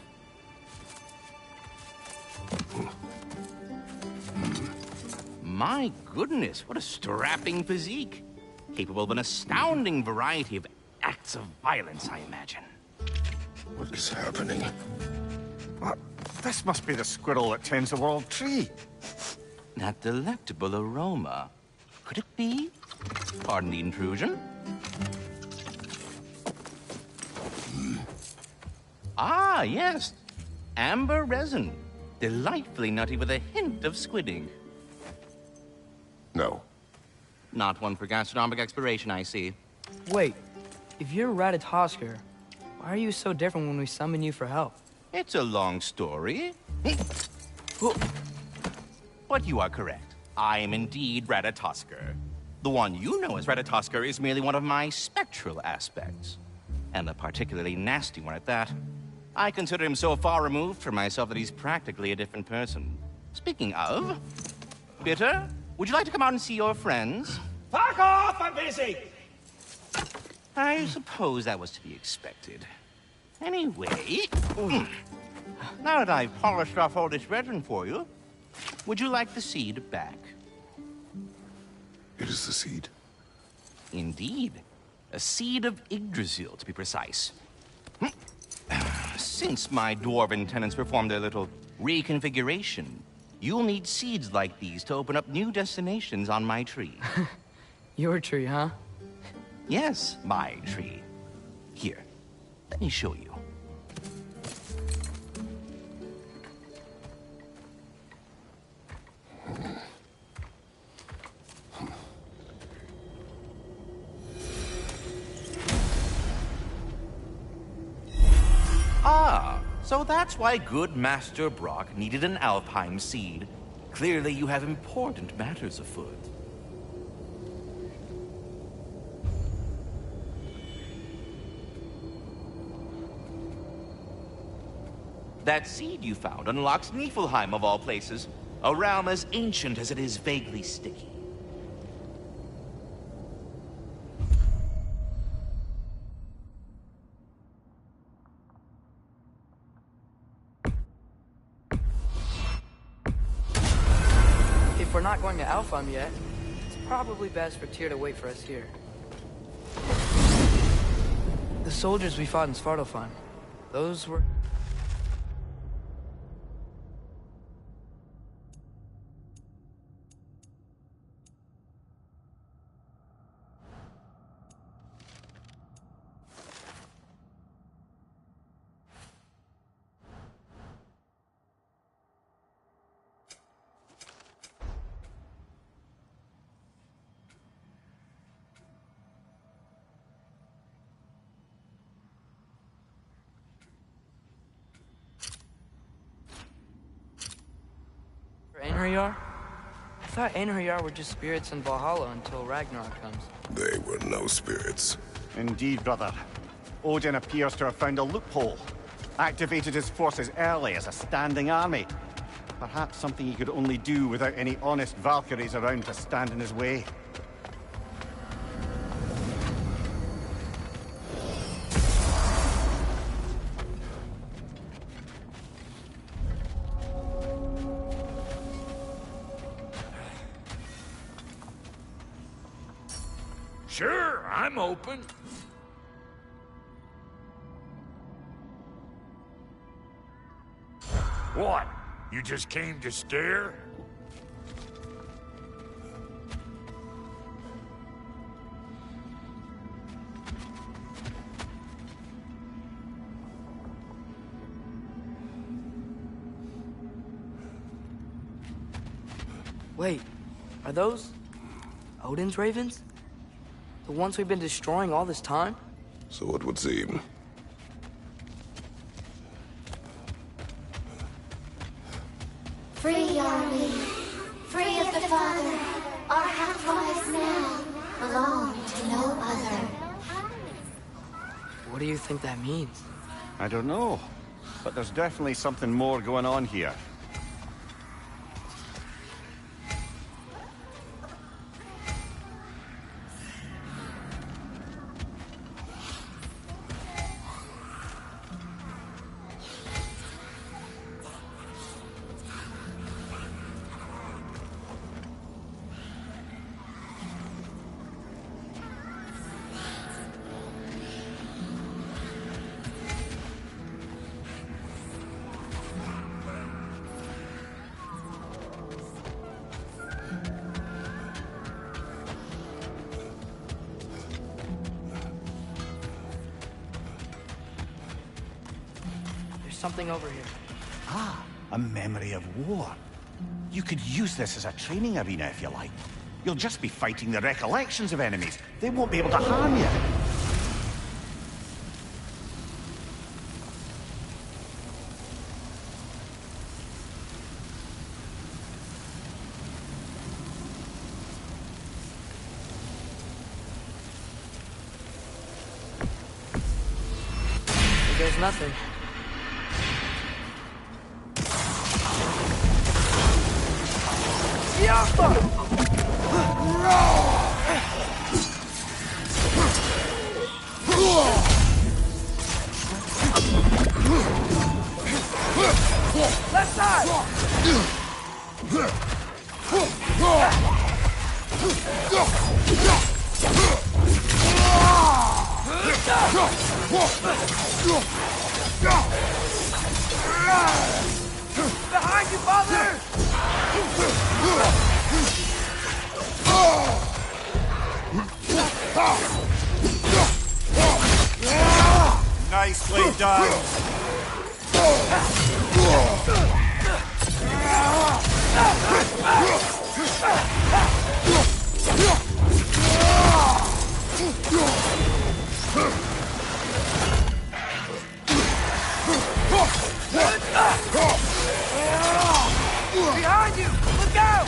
S11: My goodness, what a strapping physique. Capable of an astounding variety of acts of violence, I imagine.
S7: What is happening?
S9: This must be the squirrel that tends the world tree.
S11: That delectable aroma. Could it be? Pardon the intrusion. Ah, yes. Amber resin. Delightfully nutty with a hint of squid ink.
S7: No.
S11: Not one for gastronomic exploration, I see.
S2: Wait, if you're Ratatosker, why are you so different when we summon you for help?
S11: It's a long story. But you are correct. I am indeed Ratatosker. The one you know as Ratatosker is merely one of my spectral aspects. And a particularly nasty one at that. I consider him so far removed from myself that he's practically a different person. Speaking of... Bitter, would you like to come out and see your friends?
S10: Fuck off! I'm busy!
S11: I suppose that was to be expected. Anyway... Now that I've polished off all this resin for you, would you like the seed back?
S7: It is the seed.
S11: Indeed. A seed of Yggdrasil, to be precise. Since my dwarven tenants performed their little reconfiguration, you'll need seeds like these to open up new destinations on my tree.
S2: Your tree, huh?
S11: Yes, my tree. Here, let me show you. Ah, so that's why good Master Brock needed an Alpine seed. Clearly you have important matters afoot. That seed you found unlocks Niflheim of all places, a realm as ancient as it is vaguely sticky.
S2: If we're not going to Alfheim yet, it's probably best for Tyr to wait for us here. The soldiers we fought in Svartalfheim, those were... Einherjar? I thought Einherjar were just spirits in Valhalla until Ragnarok comes.
S7: They were no spirits.
S9: Indeed, brother. Odin appears to have found a loophole. Activated his forces early as a standing army. Perhaps something he could only do without any honest Valkyries around to stand in his way.
S10: Sure, I'm open. What? You just came to stare?
S2: Wait, are those Odin's ravens? The ones we've been destroying all this time?
S7: So it would seem.
S12: Free are we, free of the Father. Our half-lives now belong to no other.
S2: What do you think that means?
S9: I don't know, but there's definitely something more going on here.
S2: Something over here.
S9: Ah, a memory of war. You could use this as a training arena if you like. You'll just be fighting the recollections of enemies. They won't be able to harm you.
S2: There's nothing.
S5: Left side! Behind you, father!
S9: Nicely done.
S5: Behind you! Look out!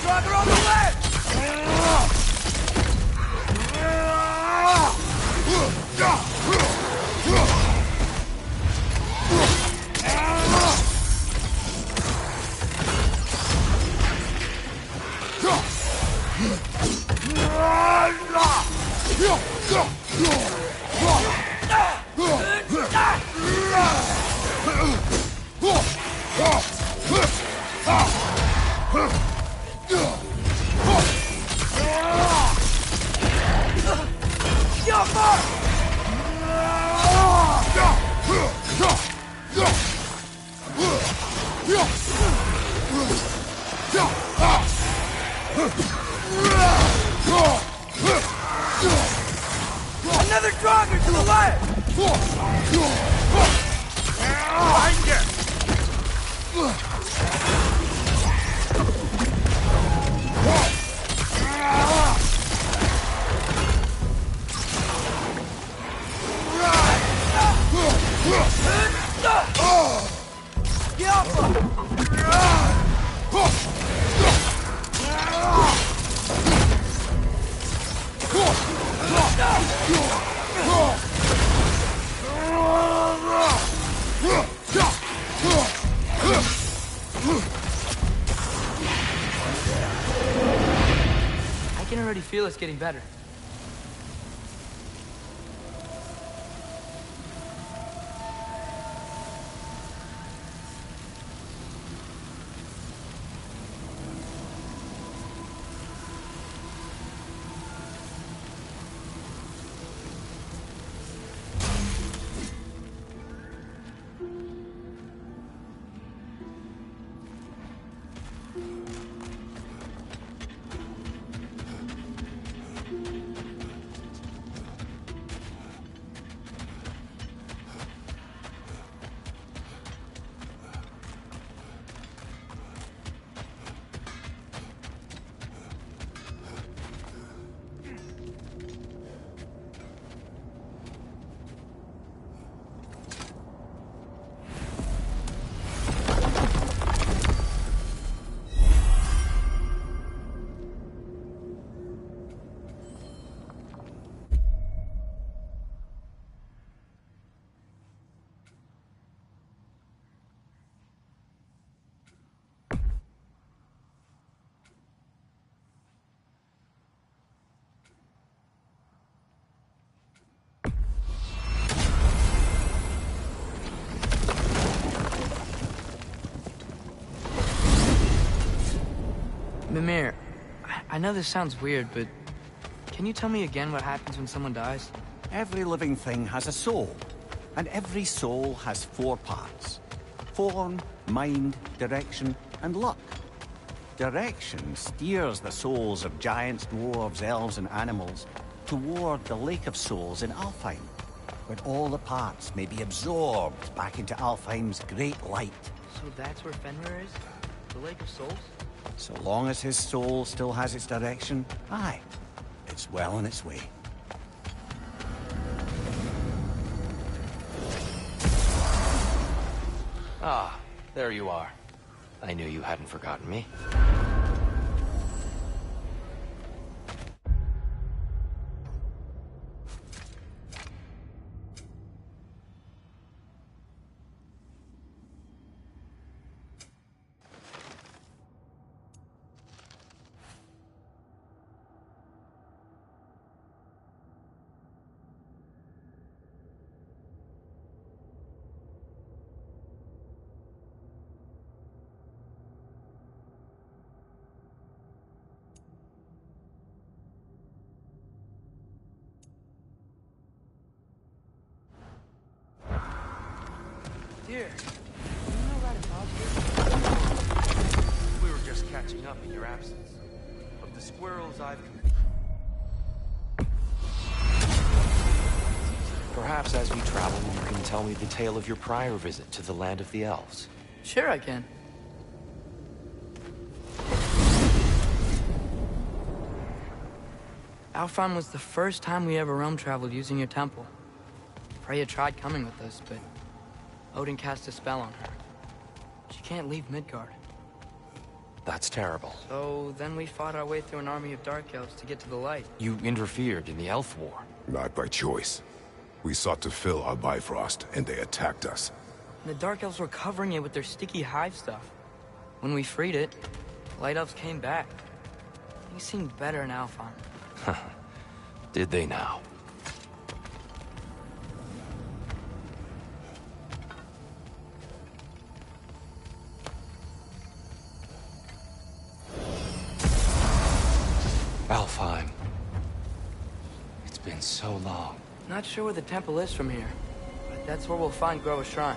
S4: Drag her on the ledge! Another drogger to the left! Behind you!
S2: I can already feel it's getting better. Mimir, I know this sounds weird, but can you tell me again what happens when someone dies?
S9: Every living thing has a soul, and every soul has 4 parts. Form, mind, direction, and luck. Direction steers the souls of giants, dwarves, elves, and animals toward the Lake of Souls in Alfheim, where all the parts may be absorbed back into Alfheim's great light.
S2: So that's where Fenrir is? The Lake of Souls?
S9: So long as his soul still has its direction, aye, it's well on its way.
S8: Ah, there you are. I knew you hadn't forgotten me.
S2: Here. You know Ragnarok?
S8: We were just catching up in your absence. Of the squirrels I've... Perhaps as we travel, you can tell me the tale of your prior visit to the land of the elves.
S2: Sure I can. Alfheim was the first time we ever realm traveled using your temple. Freya tried coming with us, but Odin cast a spell on her. She can't leave Midgard.
S8: That's terrible.
S2: So then we fought our way through an army of Dark Elves to get to the light.
S8: You interfered in the Elf War.
S7: Not by choice. We sought to fill our Bifrost, and they attacked us.
S2: And the Dark Elves were covering it with their sticky hive stuff. When we freed it, the Light Elves came back. Things seemed better in Alfheim.
S8: Did they now? Alfheim. It's been so long.
S2: Not sure where the temple is from here, but that's where we'll find Groa's shrine.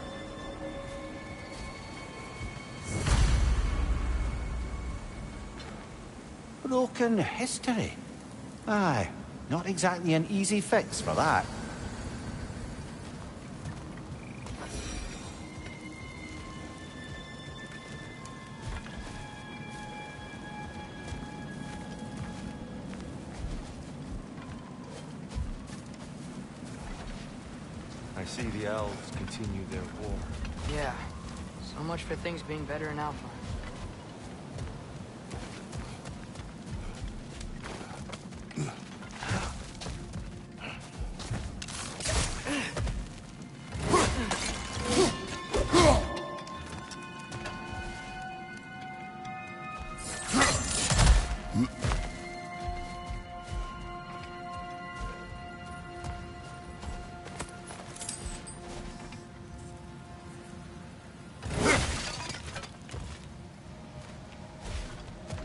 S9: Broken history. Aye, not exactly an easy fix for that.
S13: I see the elves continue their war.
S2: Yeah, so much for things being better in Alpha.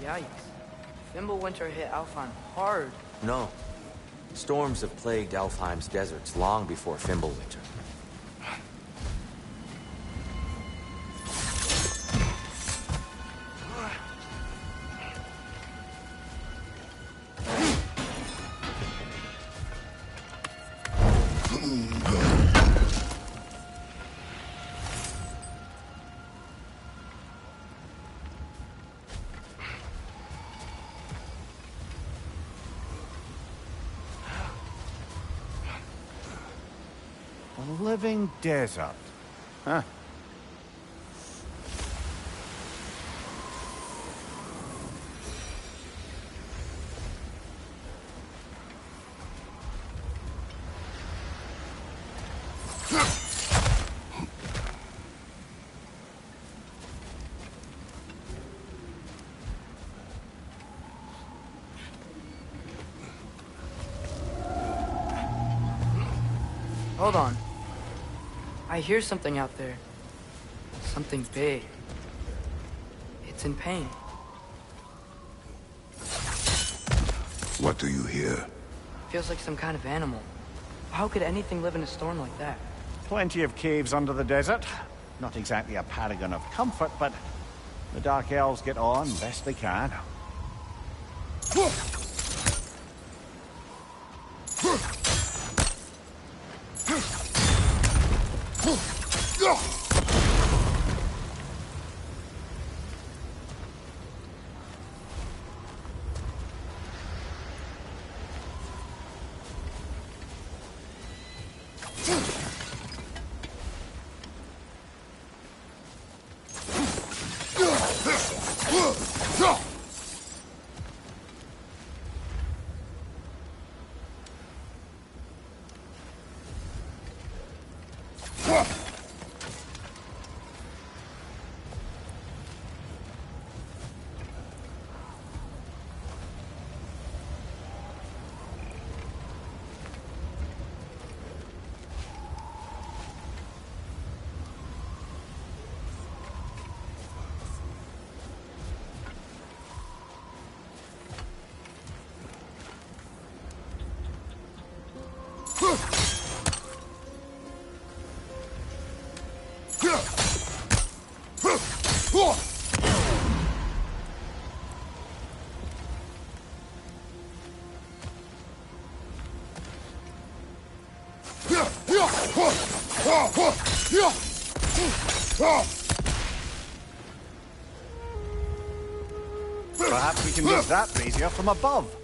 S2: Yikes. Fimbulwinter hit Alfheim hard.
S8: No. Storms have plagued Alfheim's deserts long before Fimbulwinter.
S9: A living desert. Huh.
S2: Hold on. I hear something out there. Something big. It's in pain.
S7: What do you hear?
S2: Feels like some kind of animal. How could anything live in a storm like that?
S9: Plenty of caves under the desert. Not exactly a paragon of comfort, but the Dark Elves get on best they can. Perhaps we can use that brazier from above.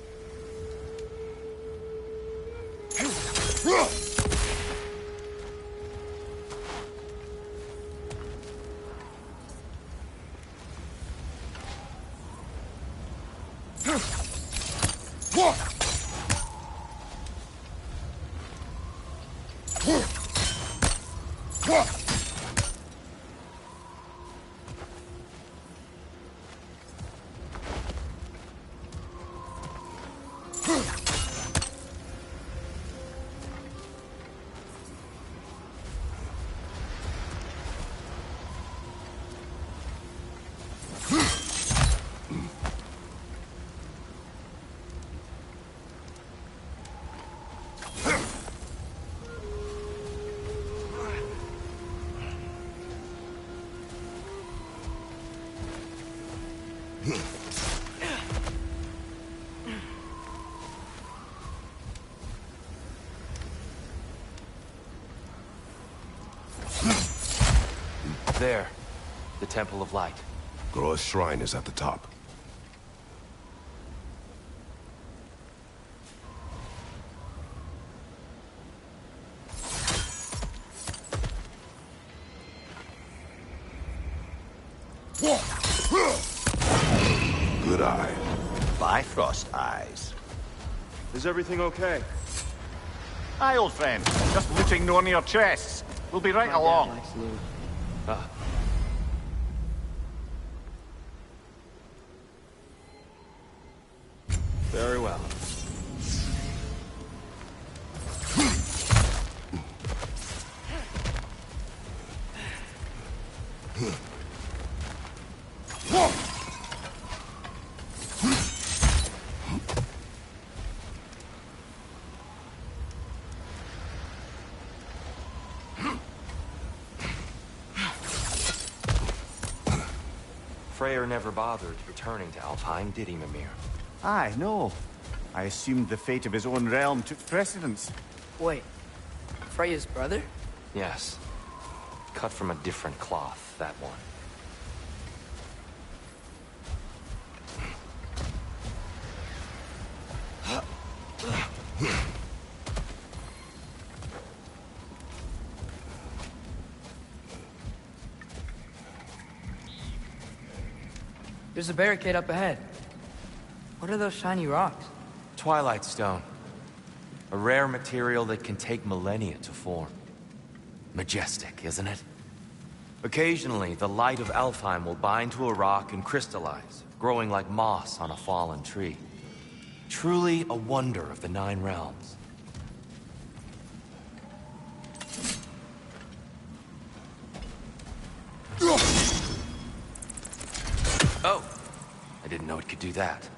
S8: There. The Temple of Light.
S7: Groa's shrine is at the top. Good eye.
S9: Bifrost eyes.
S13: Is everything okay?
S9: Aye, old friend. Just looting no near chests. We'll be right along.
S8: Very well. Freyr never bothered returning to Alfheim, did he, Mimir?
S9: Aye, no. I assumed the fate of his own realm took precedence.
S2: Wait, Freya's brother?
S8: Yes. Cut from a different cloth, that one.
S2: There's a barricade up ahead. What are those shiny rocks?
S8: Twilight Stone. A rare material that can take millennia to form. Majestic, isn't it? Occasionally, the light of Alfheim will bind to a rock and crystallize, growing like moss on a fallen tree. Truly a wonder of the Nine Realms. Oh! I didn't know it could do that.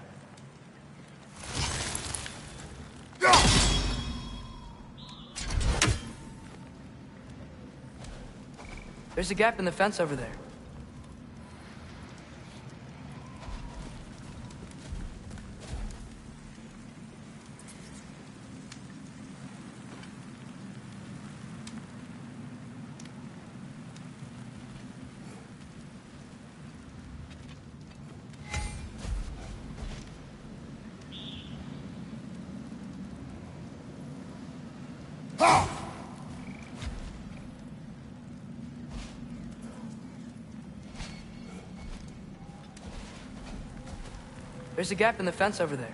S2: There's a gap in the fence over there. There's a gap in the fence over there.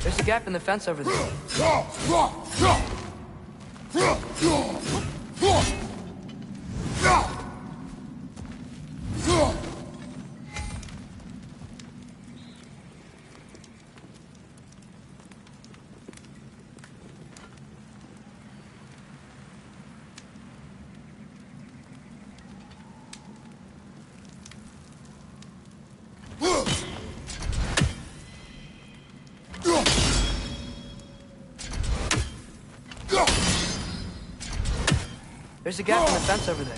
S2: There's a gap in the fence over there. There's a gap in the fence over there.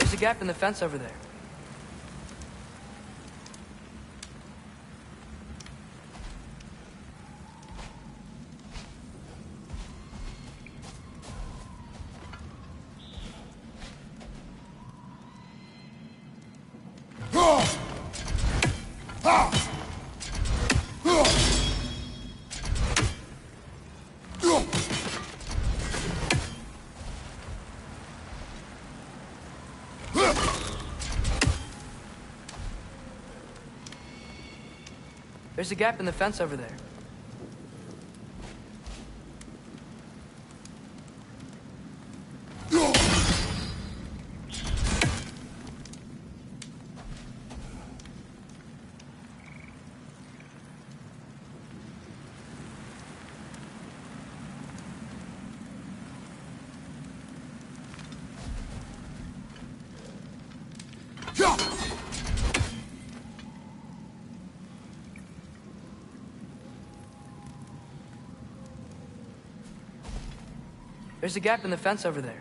S2: There's a gap in the fence over there. There's a gap in the fence over there. There's a gap in the fence over there.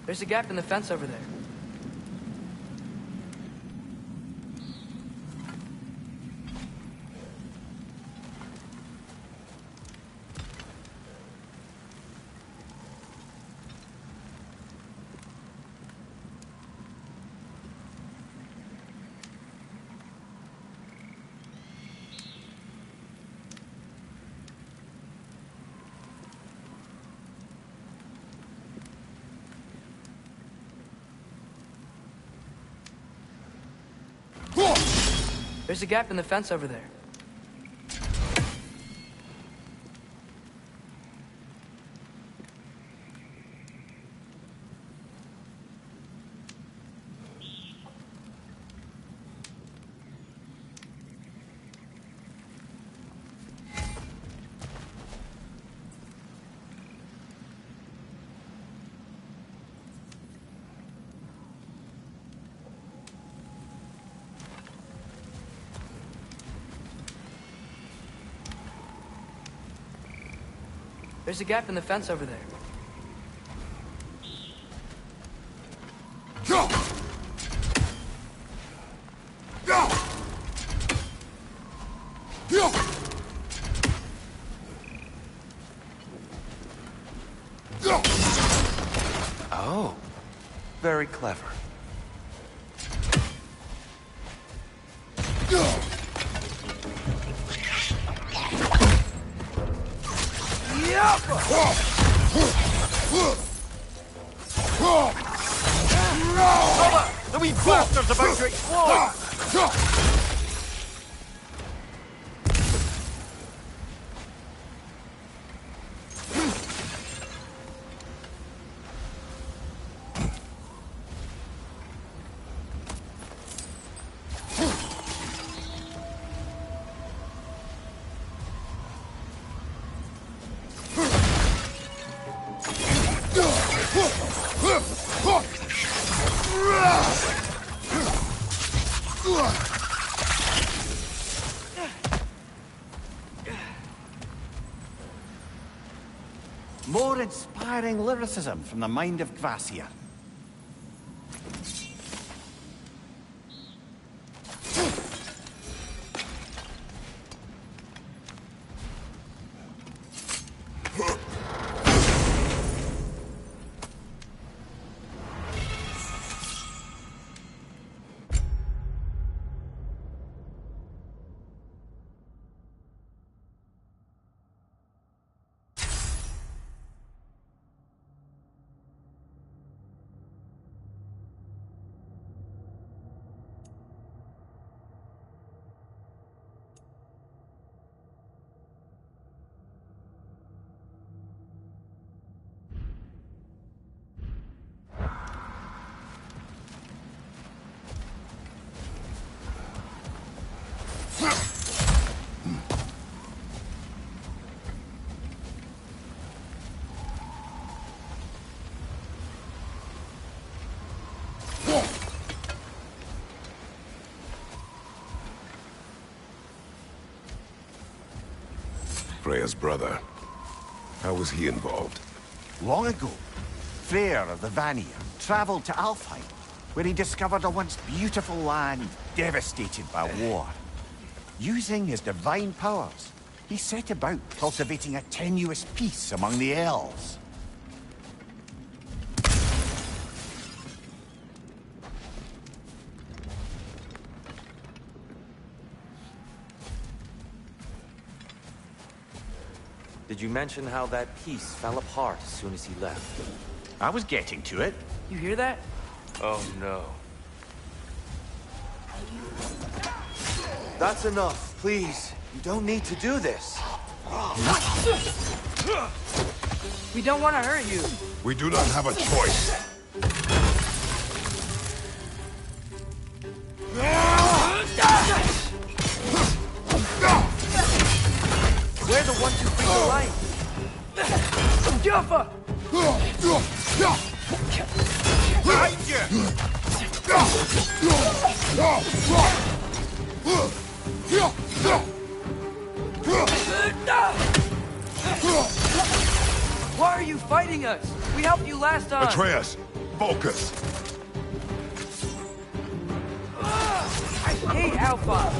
S2: There's a gap in the fence over there. There's a gap in the fence over there. There's a gap in the fence over there.
S8: Oh, very clever.
S10: The wee bastard's about to explode!
S9: More inspiring lyricism from the mind of Gracia.
S7: Freya's brother. How was he involved?
S9: Long ago, Freyr of the Vanir traveled to Alfheim, where he discovered a once beautiful land devastated by war. Using his divine powers, he set about cultivating a tenuous peace among the elves.
S8: Did you mention how that piece fell apart as soon as he left?
S9: I was getting to it.
S2: You hear that?
S8: Oh no.
S4: That's enough, please. You don't need to do this.
S2: We don't want to hurt you.
S7: We do not have a choice.
S4: We're the ones who bring the light.
S2: Juffa!
S9: Behind you!
S2: Why are you fighting us? We helped you last time.
S7: Atreus, focus.
S2: I hate Alpha.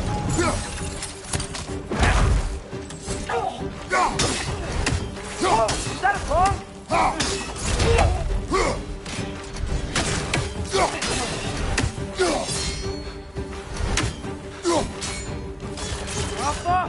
S2: Oh, is that a bomb? Alpha?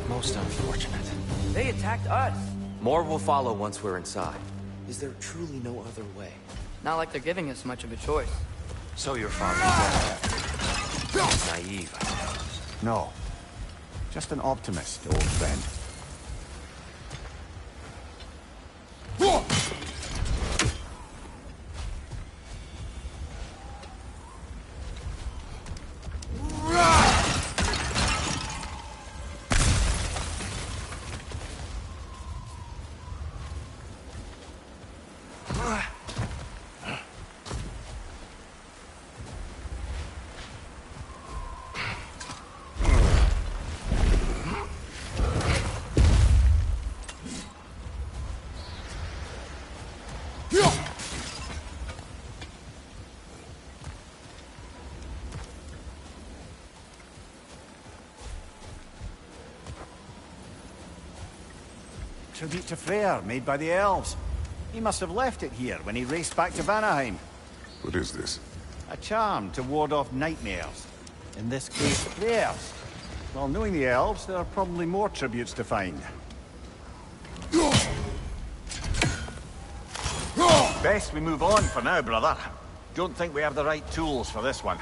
S8: Most unfortunate.
S2: They attacked us.
S8: More will follow once we're inside. Is there truly no other way?
S2: Not like they're giving us much of a choice.
S8: So your father's naive, I suppose.
S9: No. Just an optimist, old friend. Tribute to Freyr, made by the elves. He must have left it here when he raced back to Vanaheim.
S7: What is this?
S9: A charm to ward off nightmares. In this case, Freyr's. Well, knowing the elves, there are probably more tributes to find. Best we move on for now, brother. Don't think we have the right tools for this one.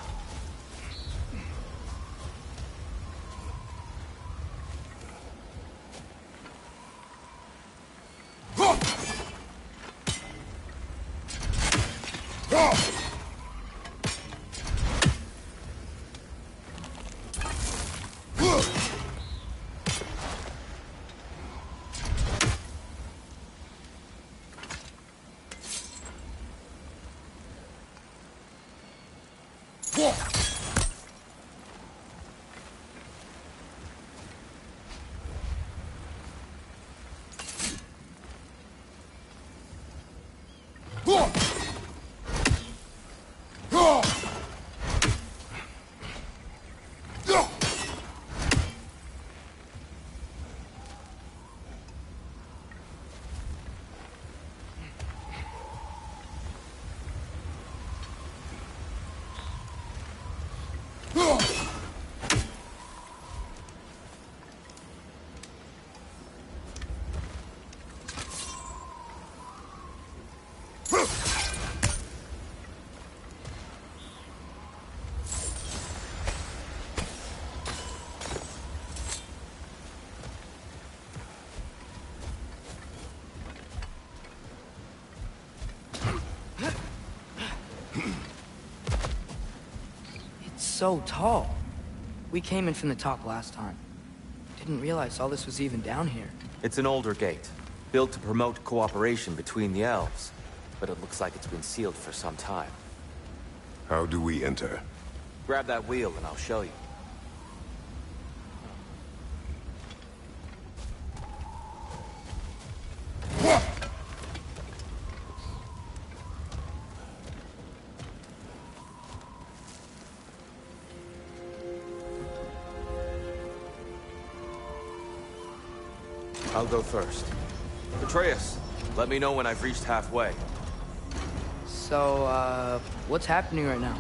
S2: so tall. We came in from the top last time. Didn't realize all this was even down here.
S8: It's an older gate, built to promote cooperation between the elves. But it looks like it's been sealed for some time.
S7: How do we enter?
S8: Grab that wheel and I'll show you. I'll go first. Atreus, let me know when I've reached halfway.
S2: So, what's happening right now?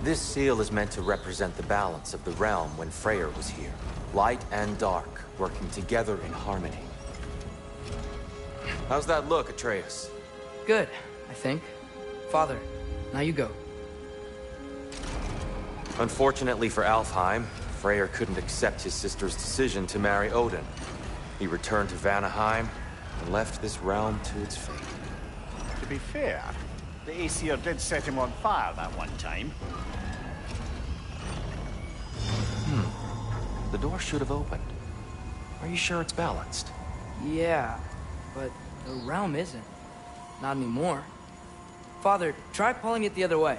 S8: This seal is meant to represent the balance of the realm when Freyr was here. Light and dark, working together in harmony. How's that look, Atreus?
S2: Good, I think. Father, now you go.
S8: Unfortunately for Alfheim, Freyr couldn't accept his sister's decision to marry Odin. He returned to Vanaheim and left this realm to its fate.
S9: To be fair, the Aesir did set him on fire that one time.
S8: The door should have opened. Are you sure it's balanced?
S2: Yeah, but the realm isn't. Not anymore. Father, try pulling it the other way.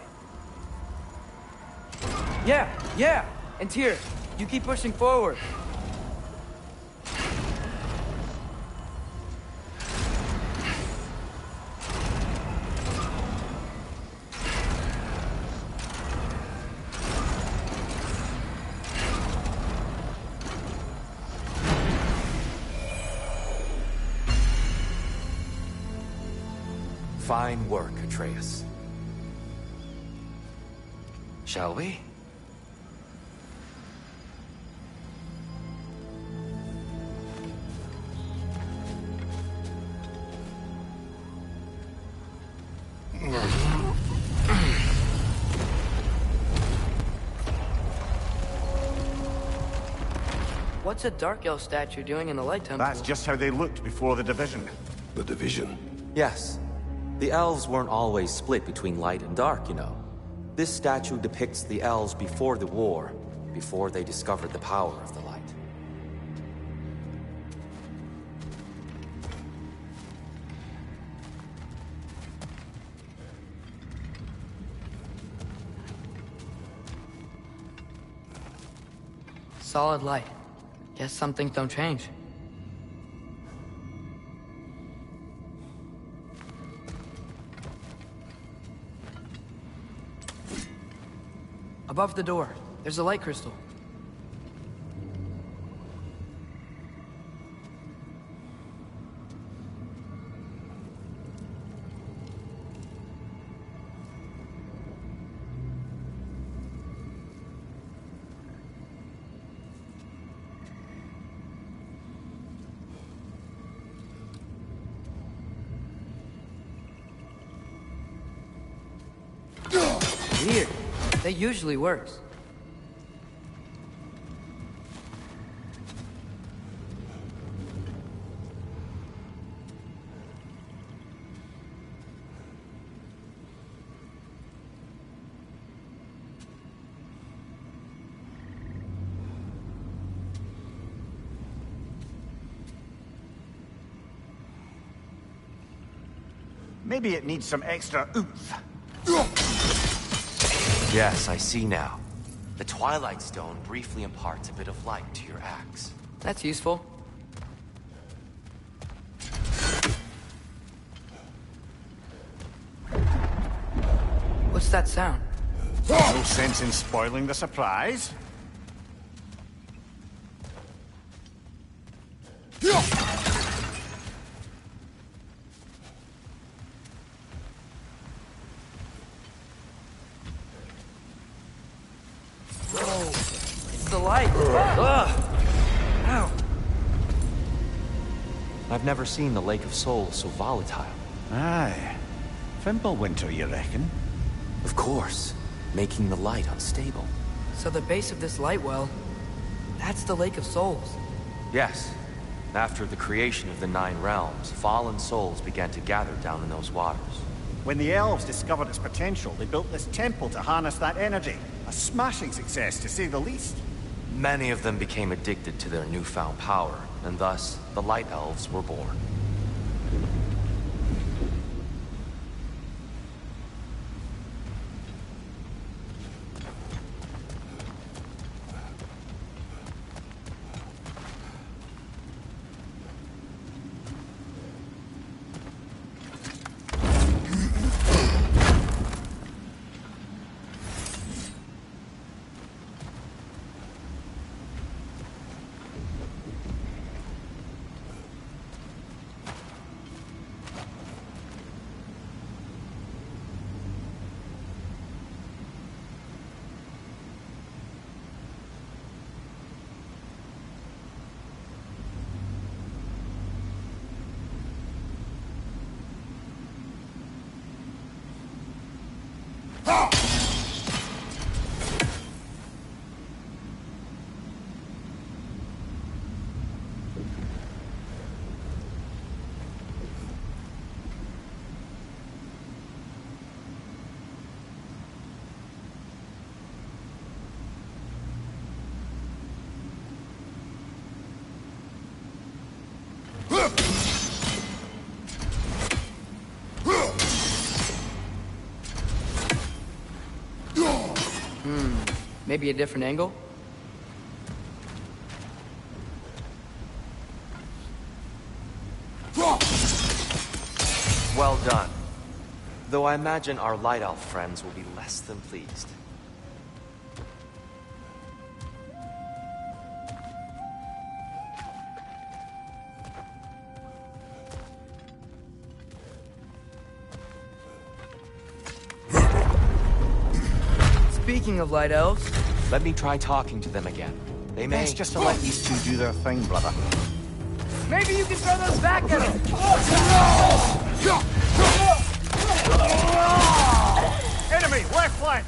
S2: Yeah! And Tyr, you keep pushing forward.
S8: Fine work, Atreus. Shall we?
S2: What's a Dark Elf statue doing in the Light Temple?
S9: That's just how they looked before the division.
S7: The division?
S8: Yes. The elves weren't always split between light and dark, you know. This statue depicts the elves before the war, before they discovered the power of the light.
S2: Solid light. Guess some things don't change. Above the door, there's a light crystal. Weird. That usually works.
S9: Maybe it needs some extra oomph.
S8: Yes, I see now. The Twilight Stone briefly imparts a bit of light to your axe.
S2: That's useful. What's that sound?
S9: No sense in spoiling the surprise.
S2: Ow.
S8: I've never seen the Lake of Souls so volatile.
S9: Aye. Fimbulwinter, you reckon?
S8: Of course. Making the light unstable.
S2: So the base of this light well, that's the Lake of Souls.
S8: Yes. After the creation of the Nine Realms, fallen souls began to gather down in those waters.
S9: When the elves discovered its potential, they built this temple to harness that energy. A smashing success, to say the least.
S8: Many of them became addicted to their newfound power, and thus, the Light Elves were born.
S2: Maybe a different angle?
S8: Well done. Though I imagine our Light Elf friends will be less than pleased.
S2: Speaking of Light Elves...
S8: Let me try talking to them again. They may...
S9: Best just to let these two do their thing, brother.
S2: Maybe you can throw those back at them!
S9: Enemy, left flank!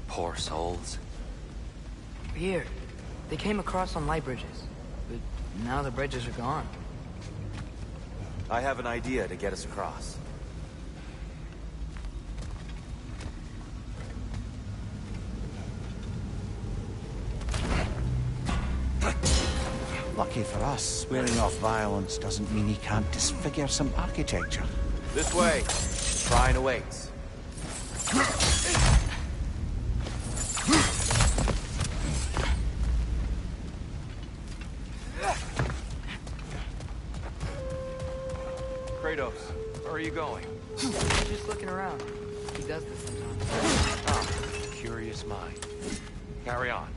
S8: Poor souls.
S2: Weird. They came across on light bridges, but now the bridges are gone.
S8: I have an idea to get us across.
S9: Lucky for us, swearing off violence doesn't mean he can't disfigure some architecture.
S8: This way. Shrine awaits. Kratos, where are you going?
S2: Just looking around. He does this sometimes.
S8: Ah, curious mind. Carry on.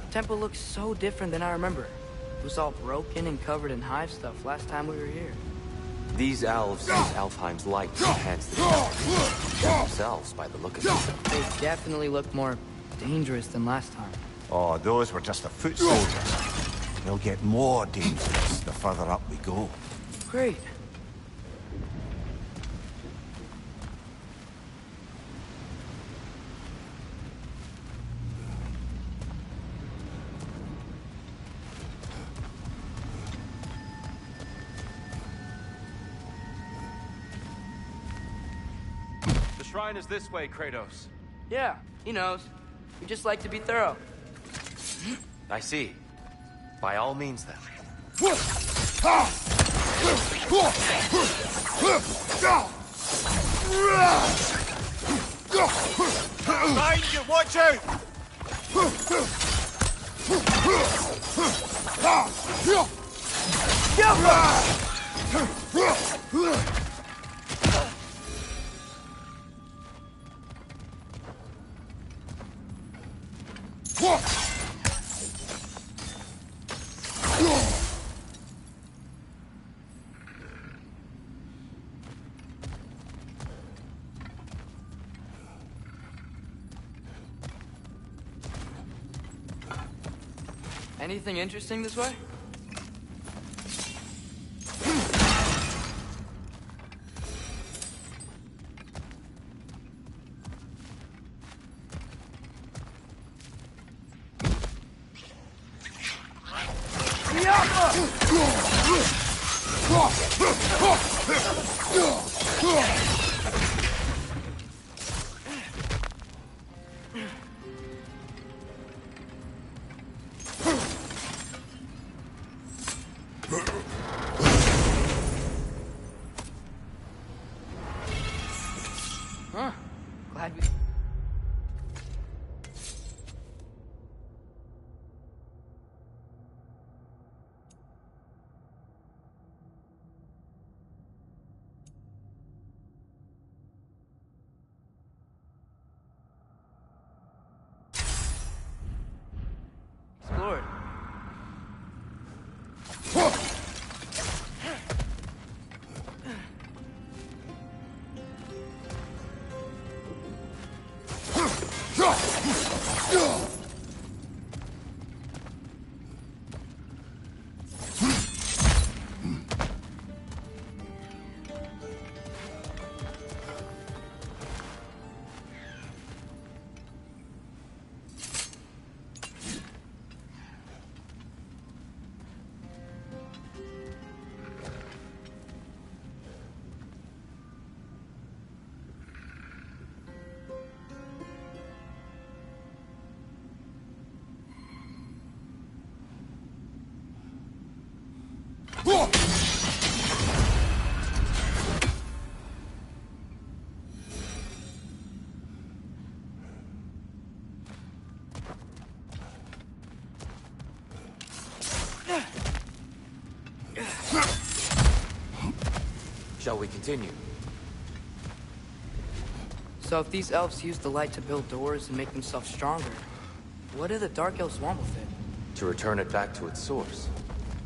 S2: The temple looks so different than I remember. It was all broken and covered in hive stuff last time we were here.
S8: These elves use Alfheim's light to enhance the temple. Themselves, by the look of it.
S2: They definitely look more dangerous than last time.
S9: Oh, those were just the foot soldiers. They'll get more dangerous the further up we go.
S2: Great.
S8: shrine is this way, Kratos.
S2: Yeah, he knows. We just like to be thorough.
S8: I see. By all means, then.
S9: Behind you! Watch out!
S2: Anything interesting this way? Huh. Glad we... Explored.
S8: Shall we continue?
S2: So if these elves use the light to build doors and make themselves stronger, what do the Dark Elves want with it?
S8: To return it back to its source.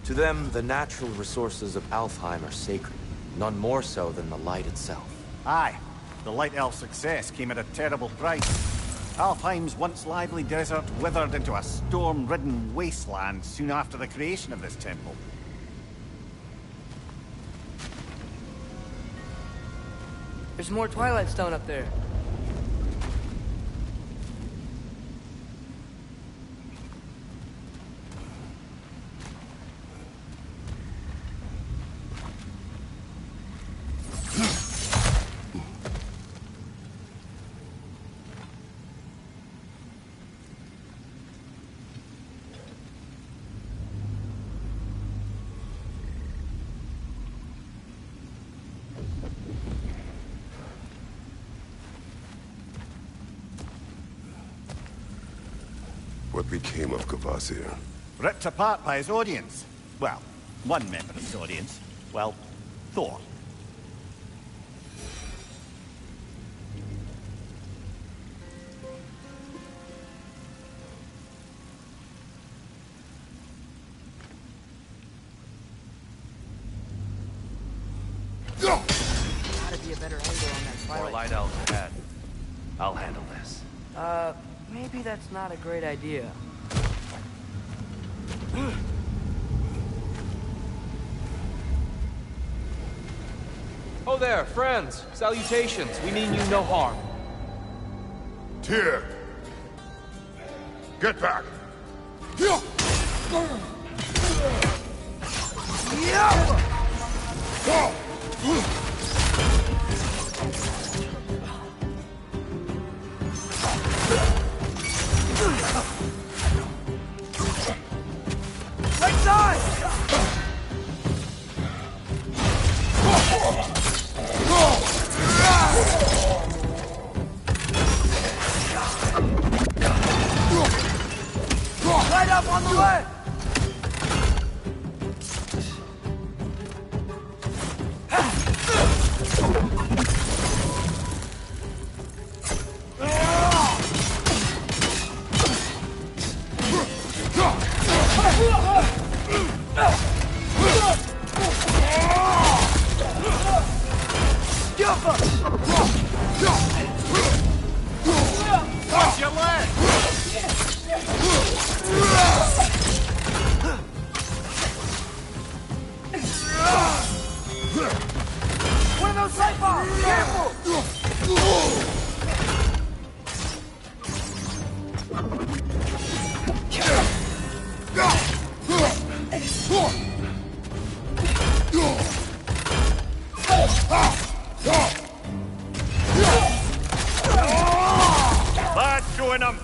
S8: To them, the natural resources of Alfheim are sacred, none more so than the light itself.
S9: Aye. The Light Elf success came at a terrible price. Alfheim's once lively desert withered into a storm-ridden wasteland soon after the creation of this temple.
S2: There's more Twilight Stone up there.
S7: What became of Kvasir?
S9: Ripped apart by his audience. Well, one member of his audience. Well, Thor.
S2: Gotta be a better angle on that
S8: More
S2: Twilight.
S8: light elves ahead. I'll handle this.
S2: Maybe that's not a great idea.
S8: Oh there, friends. Salutations. We mean you no harm.
S7: Tyr! Get back!
S4: On the left!
S9: Watch your leg!
S4: One of those light bombs! Careful!
S10: That's doing them!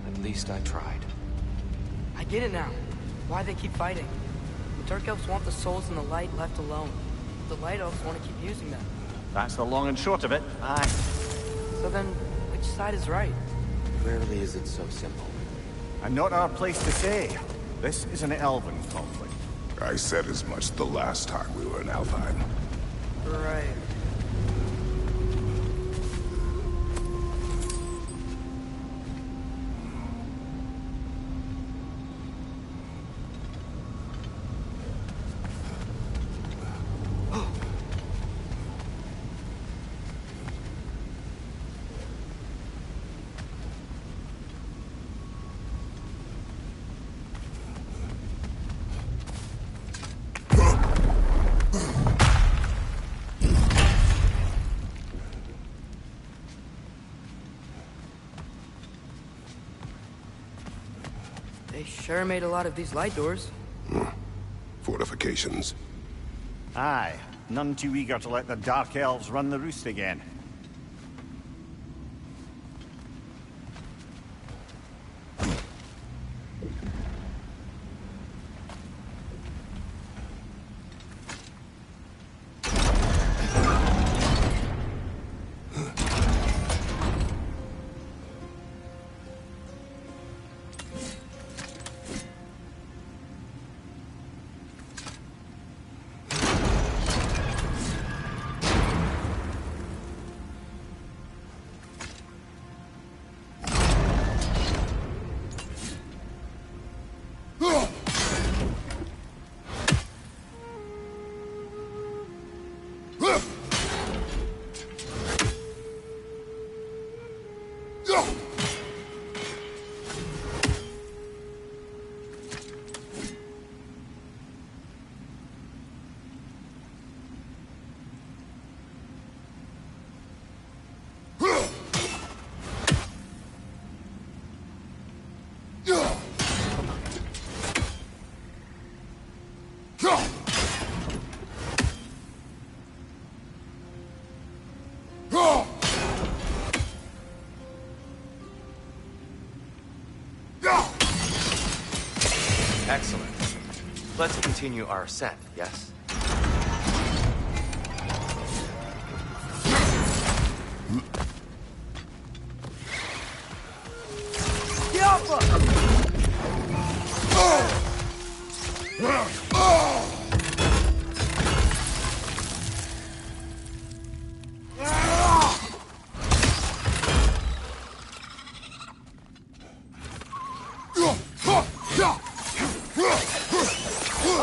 S8: At least I tried.
S2: I get it now. Why they keep fighting. The Dark Elves want the souls in the light left alone. The Light Elves want to keep using them.
S9: That's the long and short of it. Aye.
S2: So then, which side is right?
S8: Rarely is it so simple.
S9: And not our place to say. This is an elven conflict.
S7: I said as much the last time we were in Alfheim.
S2: Right. They sure made a lot of these light doors.
S7: Fortifications.
S9: Aye. None too eager to let the Dark Elves run the roost again.
S8: Excellent. Let's continue our ascent, yes?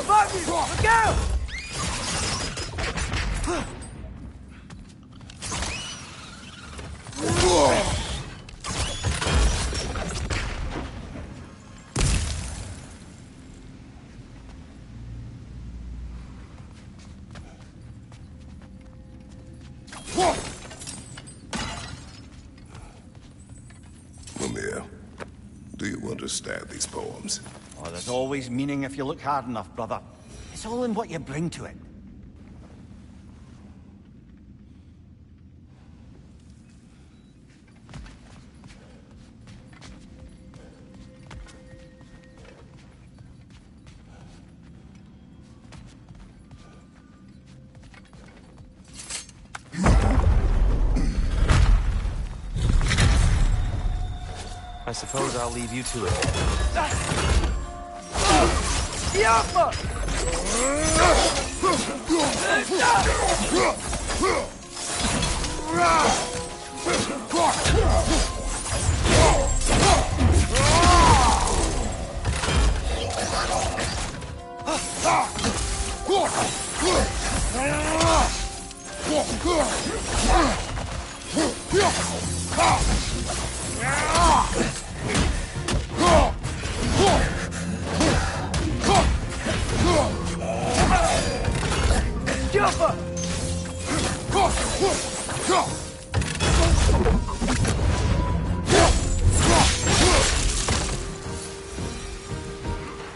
S4: Above you! Look out!
S7: Do you understand these poems?
S9: Oh, there's always meaning if you look hard enough, brother. It's all in what you bring to it.
S8: I suppose I'll leave you to it.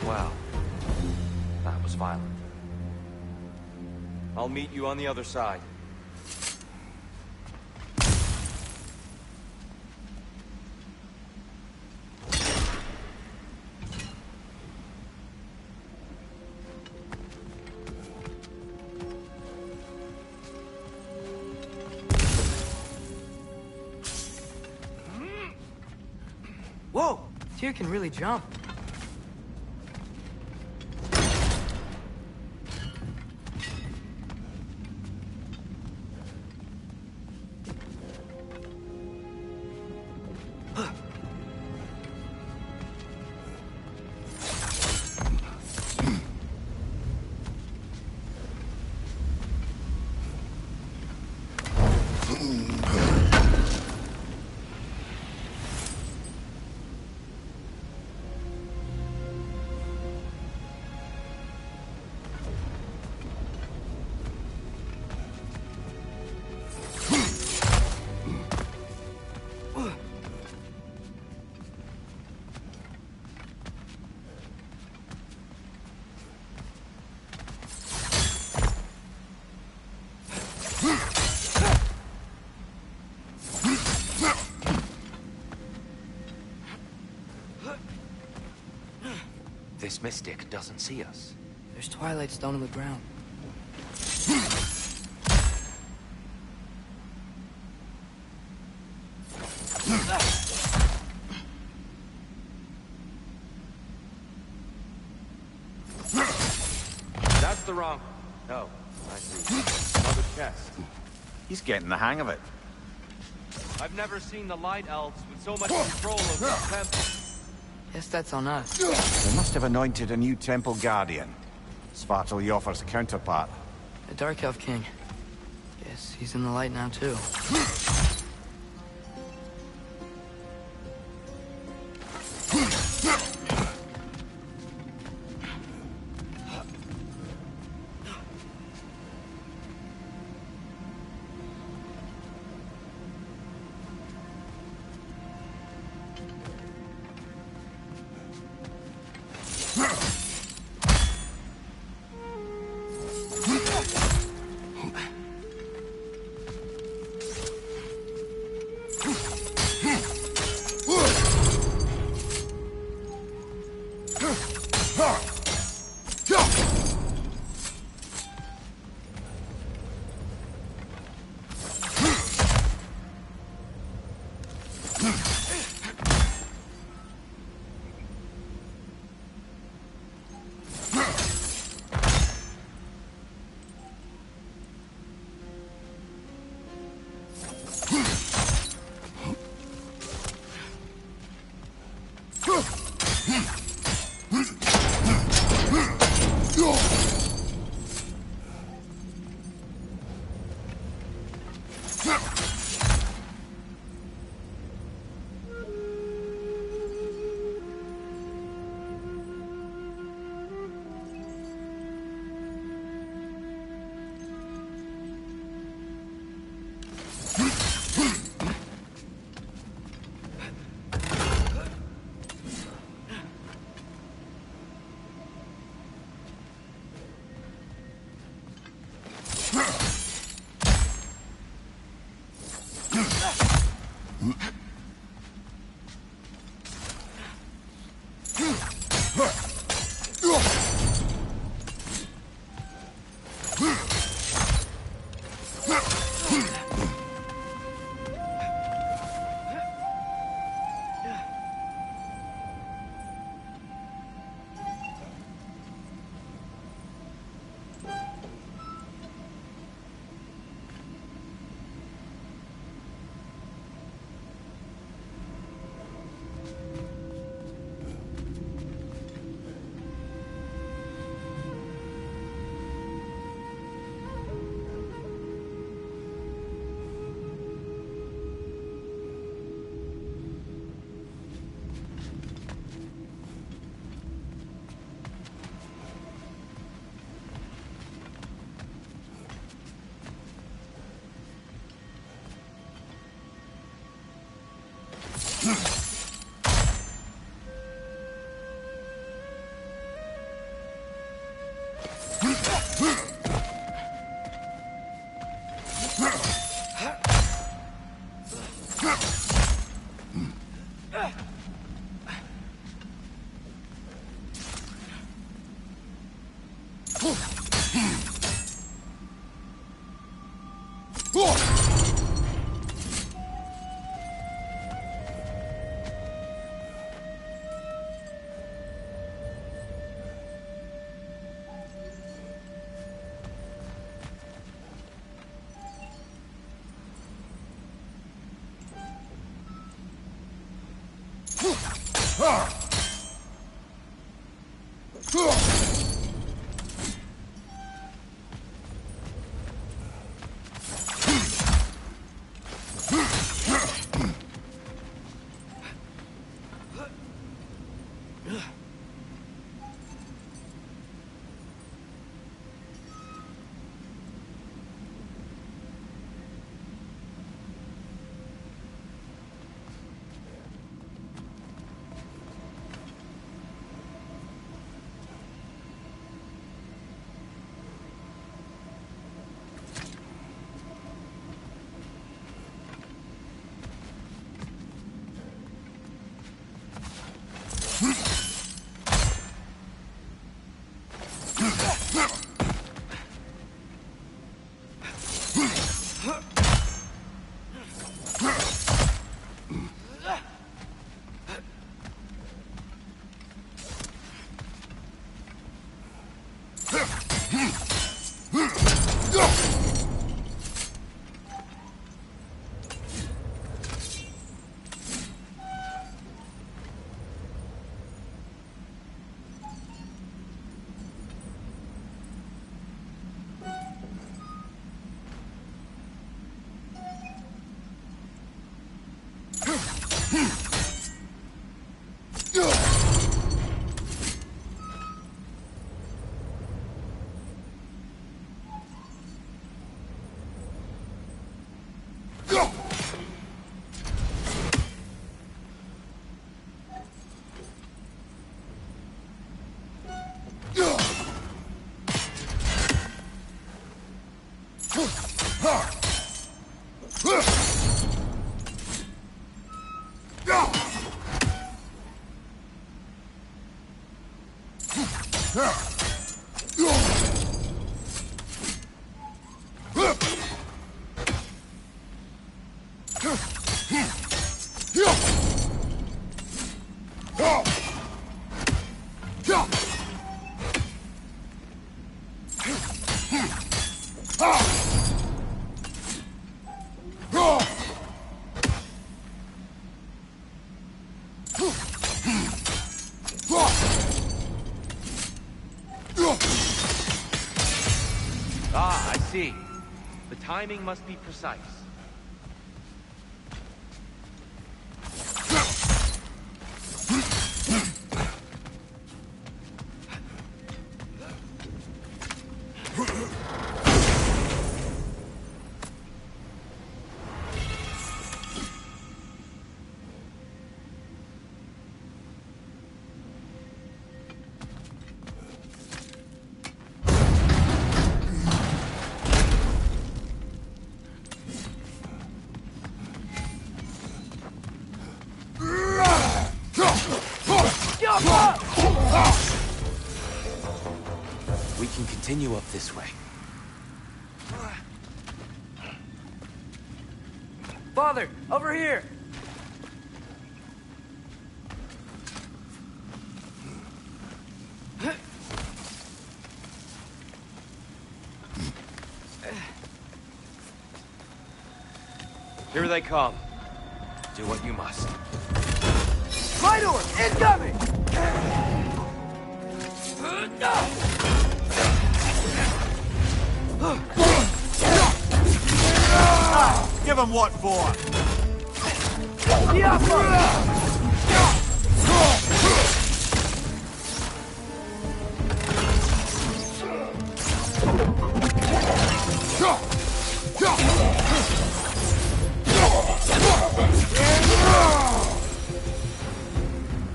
S8: Wow. That was violent. I'll meet you on the other side.
S2: Whoa! Tyr can really jump.
S8: This mystic doesn't see us.
S2: There's Twilight Stone on the ground.
S8: That's the wrong... Oh, I see. Another chest.
S9: He's getting the hang of it.
S8: I've never seen the Light Elves with so much control over the temple.
S2: Guess that's on us.
S9: They must have anointed a new temple guardian. Svartalfjord's a counterpart.
S2: The Dark Elf King. Guess he's in the light now, too.
S8: Ah, I see. The timing must be precise. continue up this way.
S2: Father, over here!
S8: Here they come. Do what you must.
S4: My door! Incoming!
S9: Give him what for?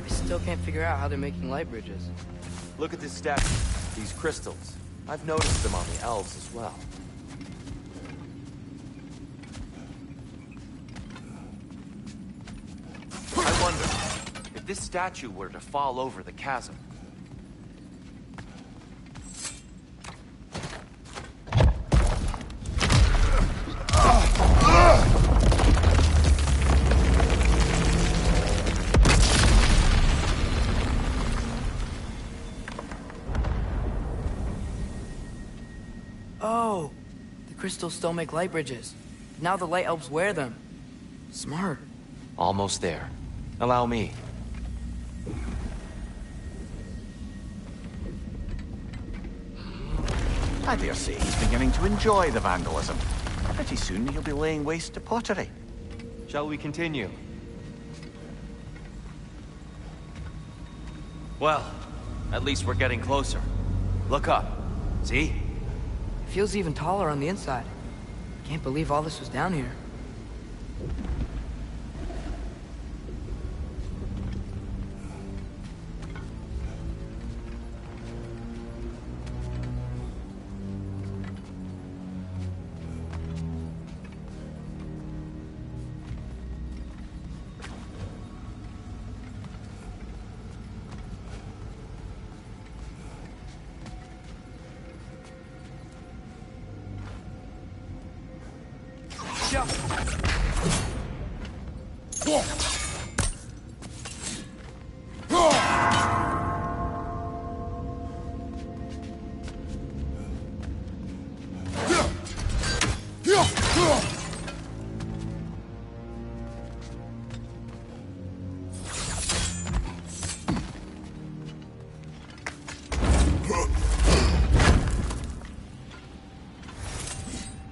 S2: I still can't figure out how they're making light bridges.
S8: Look at this statue. These crystals. I've noticed them on the elves as well. I wonder, if this statue were to fall over the chasm,
S2: Oh, the crystals still make light bridges. Now the light elves wear them. Smart.
S8: almost there. Allow me.
S9: I dare say he's beginning to enjoy the vandalism. Pretty soon he'll be laying waste to pottery.
S8: Shall we continue? Well, at least we're getting closer. Look up. See?
S2: It feels even taller on the inside. Can't believe all this was down here.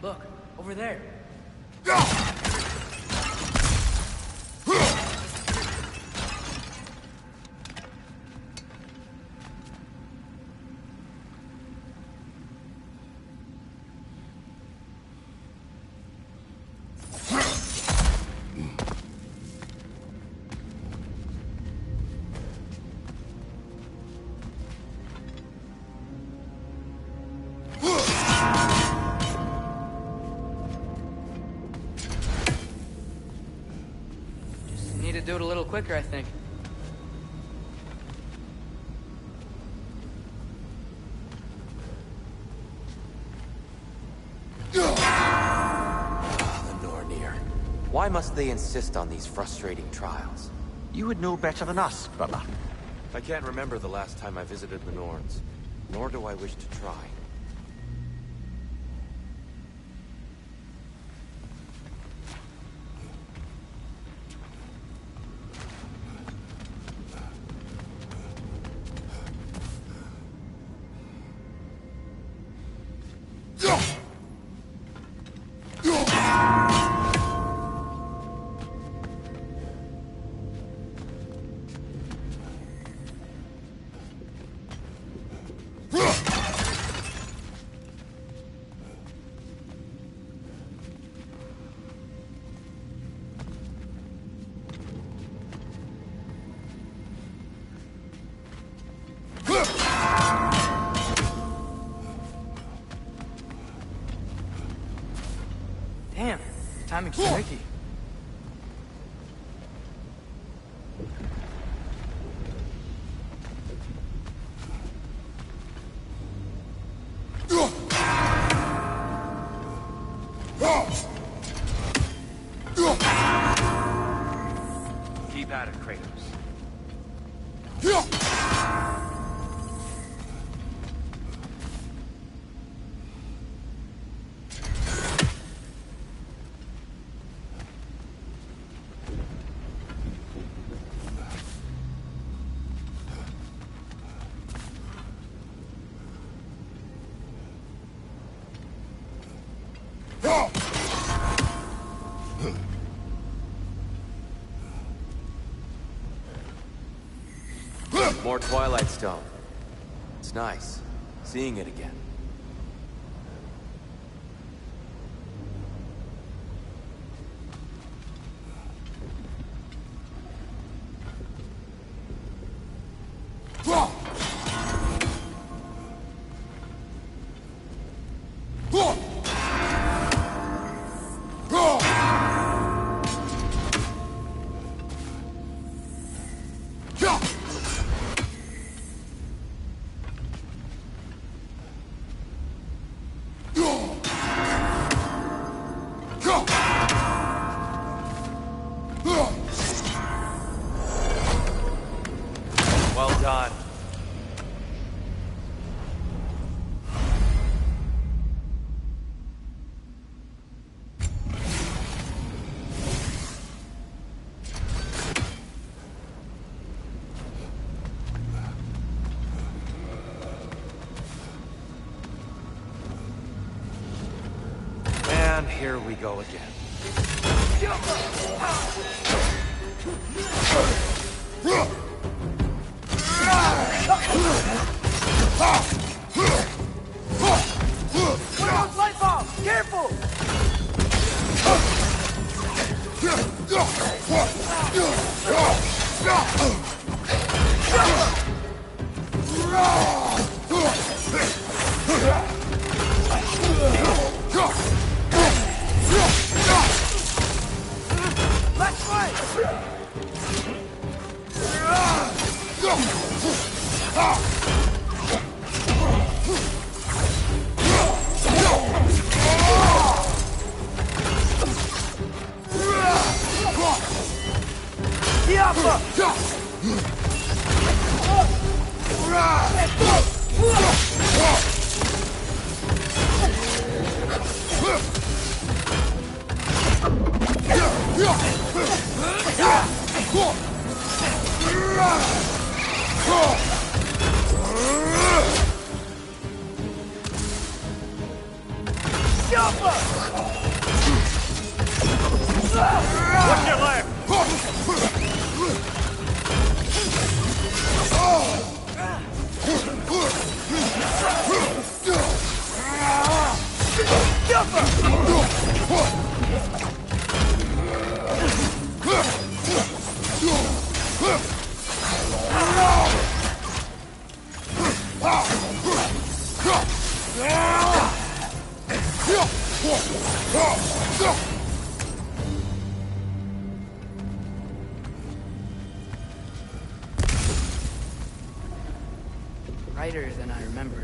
S2: Look, over there. Need to do it a little quicker, I think.
S8: The Nornir. Why must they insist on these frustrating trials?
S9: You would know better than us, brother.
S8: I can't remember the last time I visited the Norns, nor do I wish to try.
S2: Damn, timing's tricky.
S8: Keep at it, Kratos. More Twilight Stone. It's nice, seeing it again. Well done. And here we go again.
S4: Light bulb! Careful! Let's fight!
S10: What's your left?
S2: Brighter than I remember.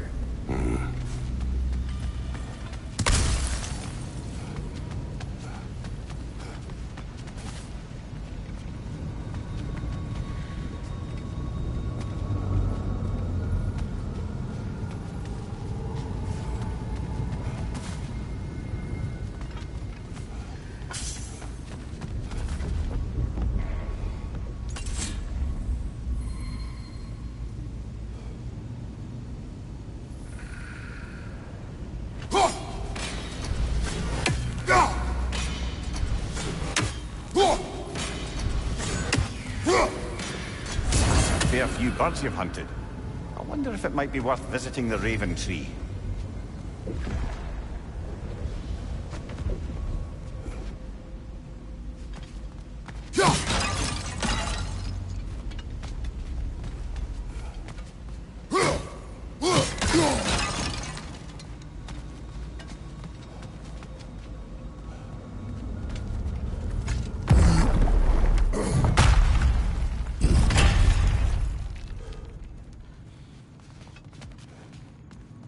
S9: Fair few birds you've hunted. I wonder if it might be worth visiting the Raven Tree.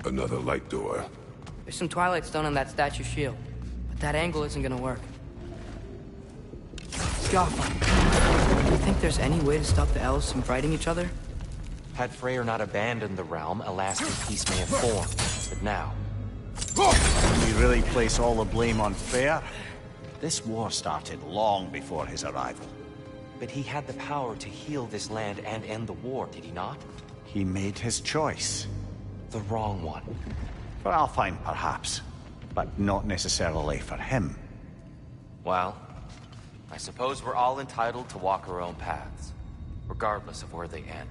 S7: Another light door.
S2: There's some Twilight Stone on that statue shield, but that angle isn't gonna work. Scaffold. Do you think there's any way to stop the elves from fighting each other?
S8: Had Freyr not abandoned the realm, a lasting peace may have formed. But now...
S9: You really place all the blame on Freyr? This war started long before his arrival.
S8: But he had the power to heal this land and end the war, did he not?
S9: He made his choice.
S8: The wrong one.
S9: For Alfheim, perhaps. But not necessarily for him.
S8: Well, I suppose we're all entitled to walk our own paths, regardless of where they end.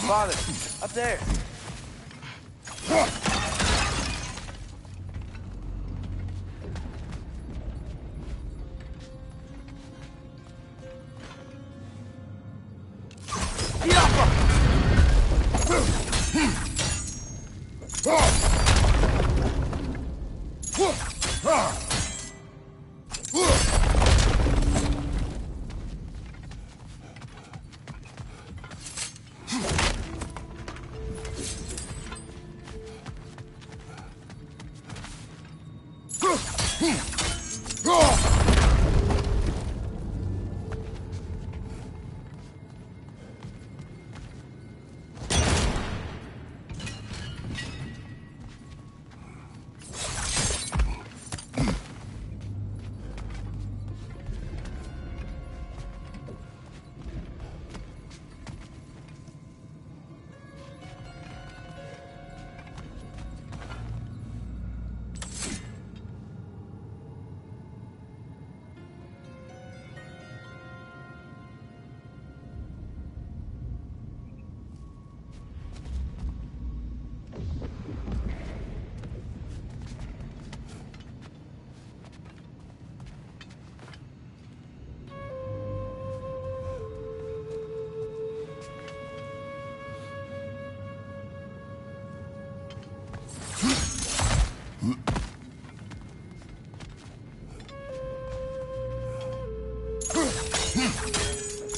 S2: Father, up there.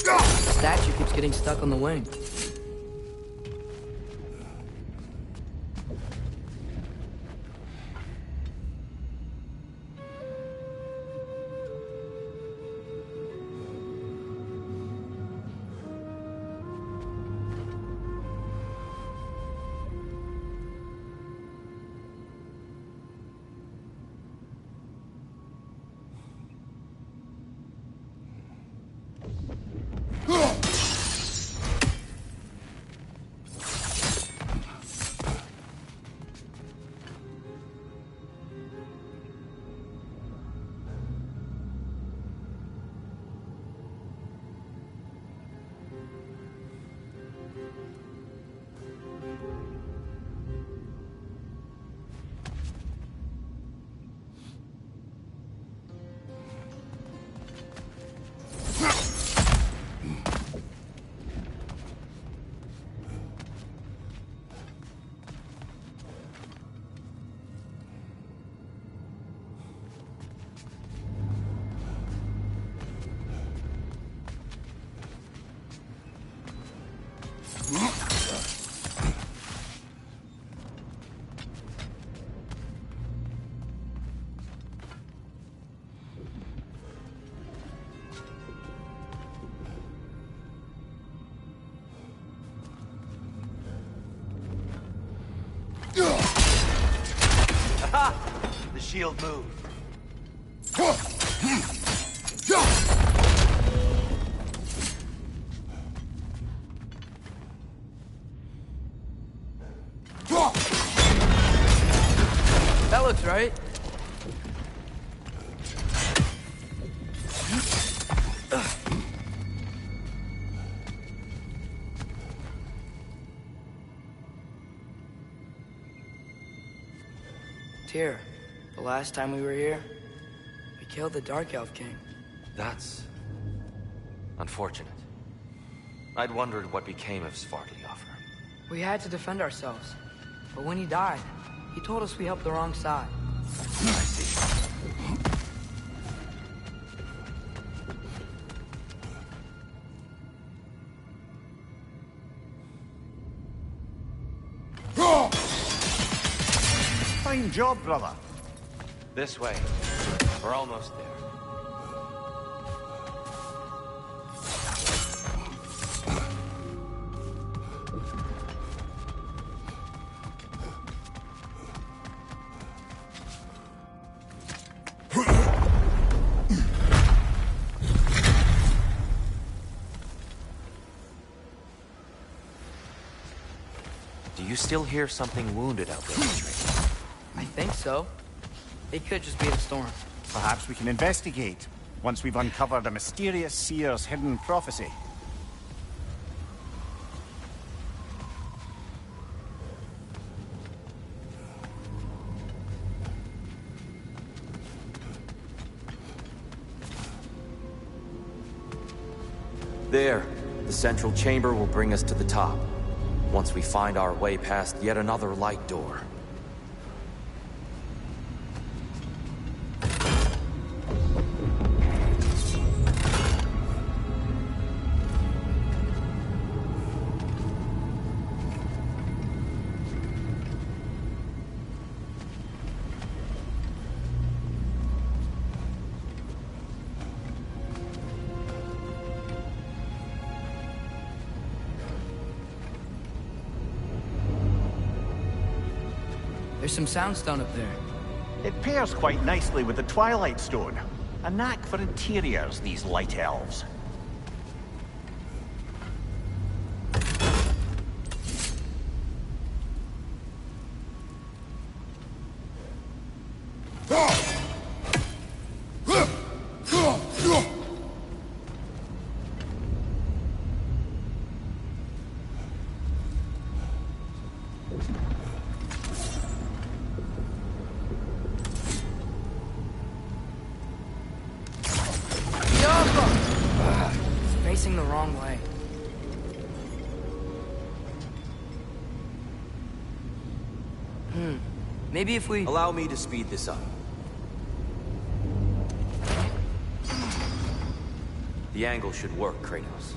S2: The statue keeps getting stuck on the wing.
S8: The shield moved.
S2: That looks right. Tyr, the last time we were here, we killed the Dark Elf King.
S8: That's... unfortunate. I'd wondered what became of Svartalfheim.
S2: We had to defend ourselves. But when he died, he told us we helped the wrong side.
S8: I see.
S9: Fine job, brother.
S8: This way. We're almost there. Do you still hear something wounded out there, Atreus?
S2: I think so. It could just be the storm.
S9: Perhaps we can investigate, once we've uncovered a mysterious seer's hidden prophecy.
S8: There. The central chamber will bring us to the top. Once we find our way past yet another light door.
S2: There's some soundstone up there.
S9: It pairs quite nicely with the Twilight Stone. A knack for interiors, these light elves.
S2: Facing the wrong way. Maybe if we...
S8: Allow me to speed this up. The angle should work, Kratos.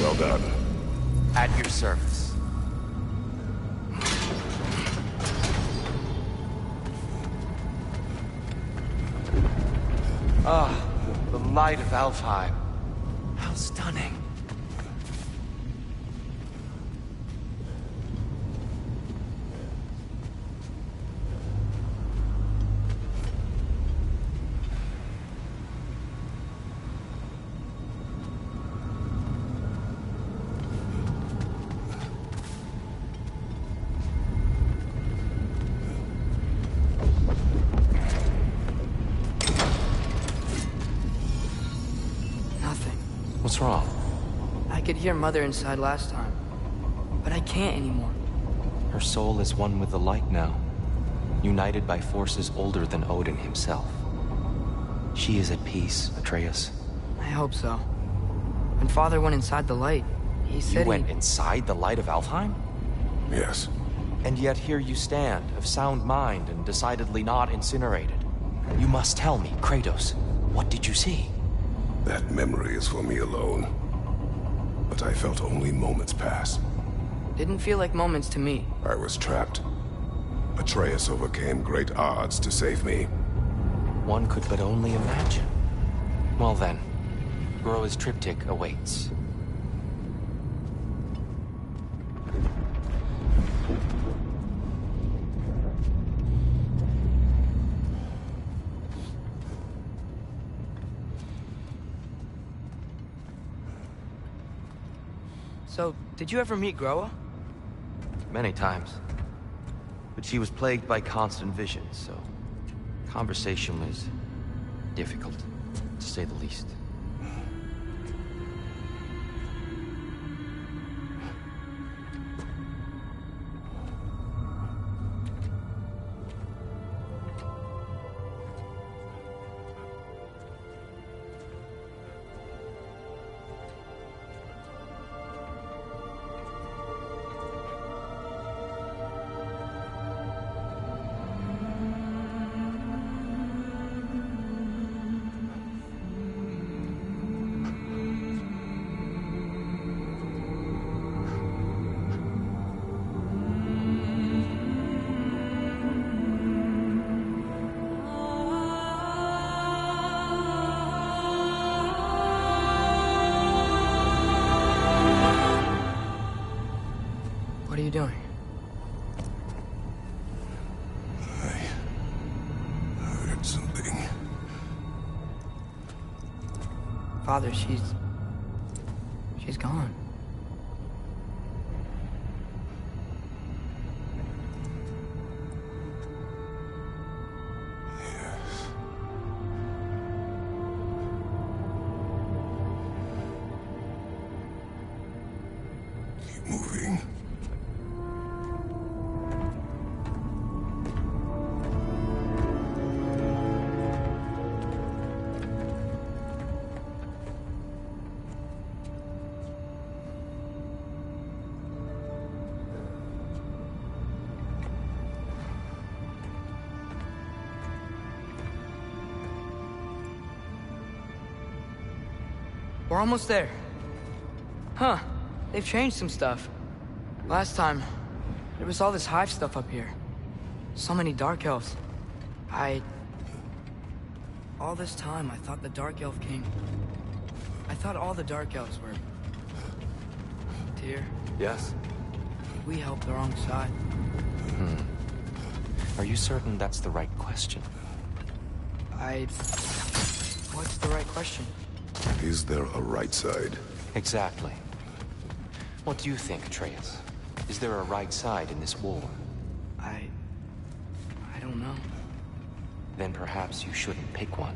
S7: Well done.
S8: At your service. Ah, the light of Alfheim. How stunning. What's wrong?
S2: I could hear Mother inside last time, but I can't anymore.
S8: Her soul is one with the light now, united by forces older than Odin himself. She is at peace, Atreus.
S2: I hope so. When Father went inside the light, he said
S8: You went inside the light of Alfheim?
S7: Yes.
S8: And yet here you stand, of sound mind and decidedly not incinerated. You must tell me, Kratos, what did you see?
S7: That memory is for me alone. but I felt only moments pass.
S2: Didn't feel like moments to me.
S7: I was trapped. Atreus overcame great odds to save me.
S8: One could but only imagine. Well then, Groa's triptych awaits.
S2: So, did you ever meet Groa?
S8: Many times. But she was plagued by constant visions, so conversation was difficult, to say the least.
S2: What are you doing?
S7: I heard something.
S2: Father, she's gone.
S7: Keep moving.
S2: We're almost there. Huh. They've changed some stuff. Last time, there was all this hive stuff up here. So many Dark Elves. All this time, I thought the Dark Elf King... I thought all the Dark Elves were... Tyr.
S8: Yes?
S2: We helped the wrong side.
S8: Are you certain that's the right question?
S2: What's the right question?
S7: Is there a right side?
S8: Exactly. What do you think, Atreus? Is there a right side in this war?
S2: I don't know.
S8: Then perhaps you shouldn't pick one.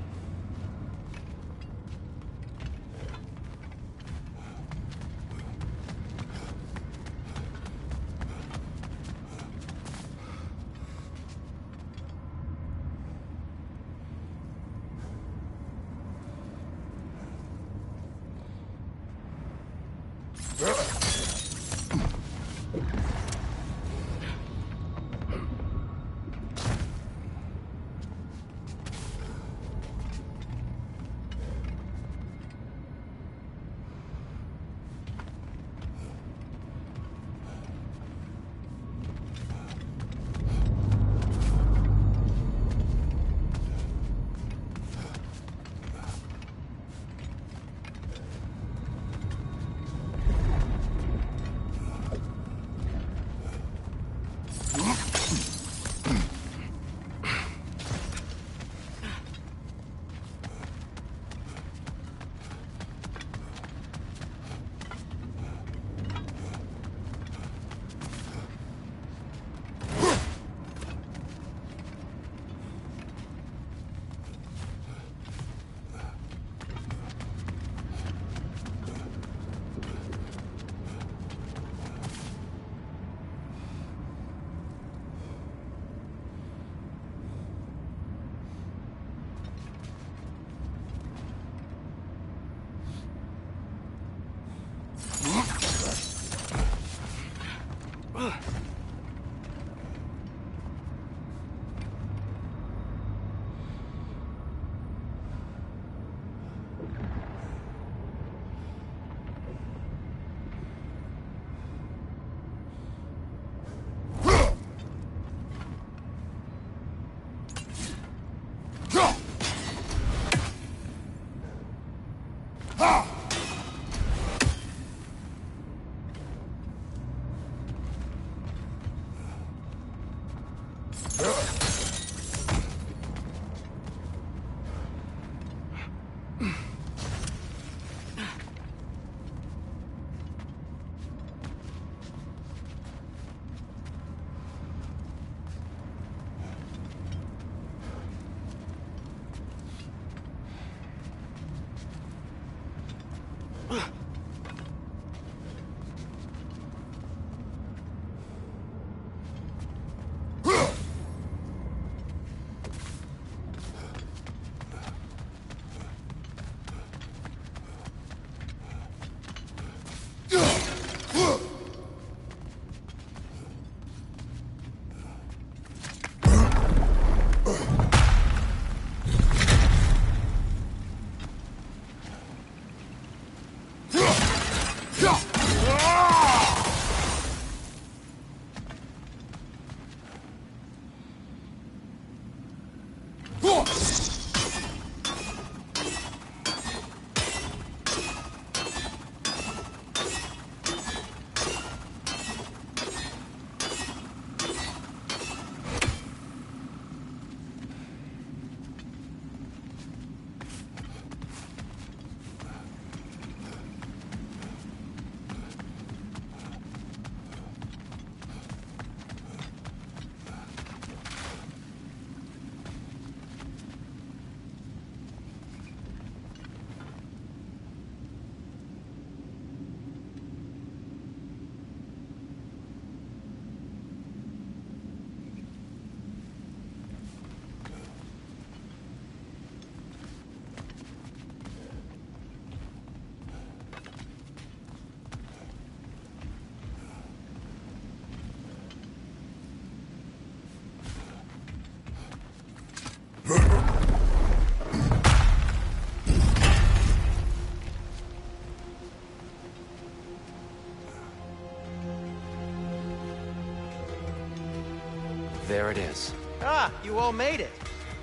S8: There it is.
S3: Ah, you all made it.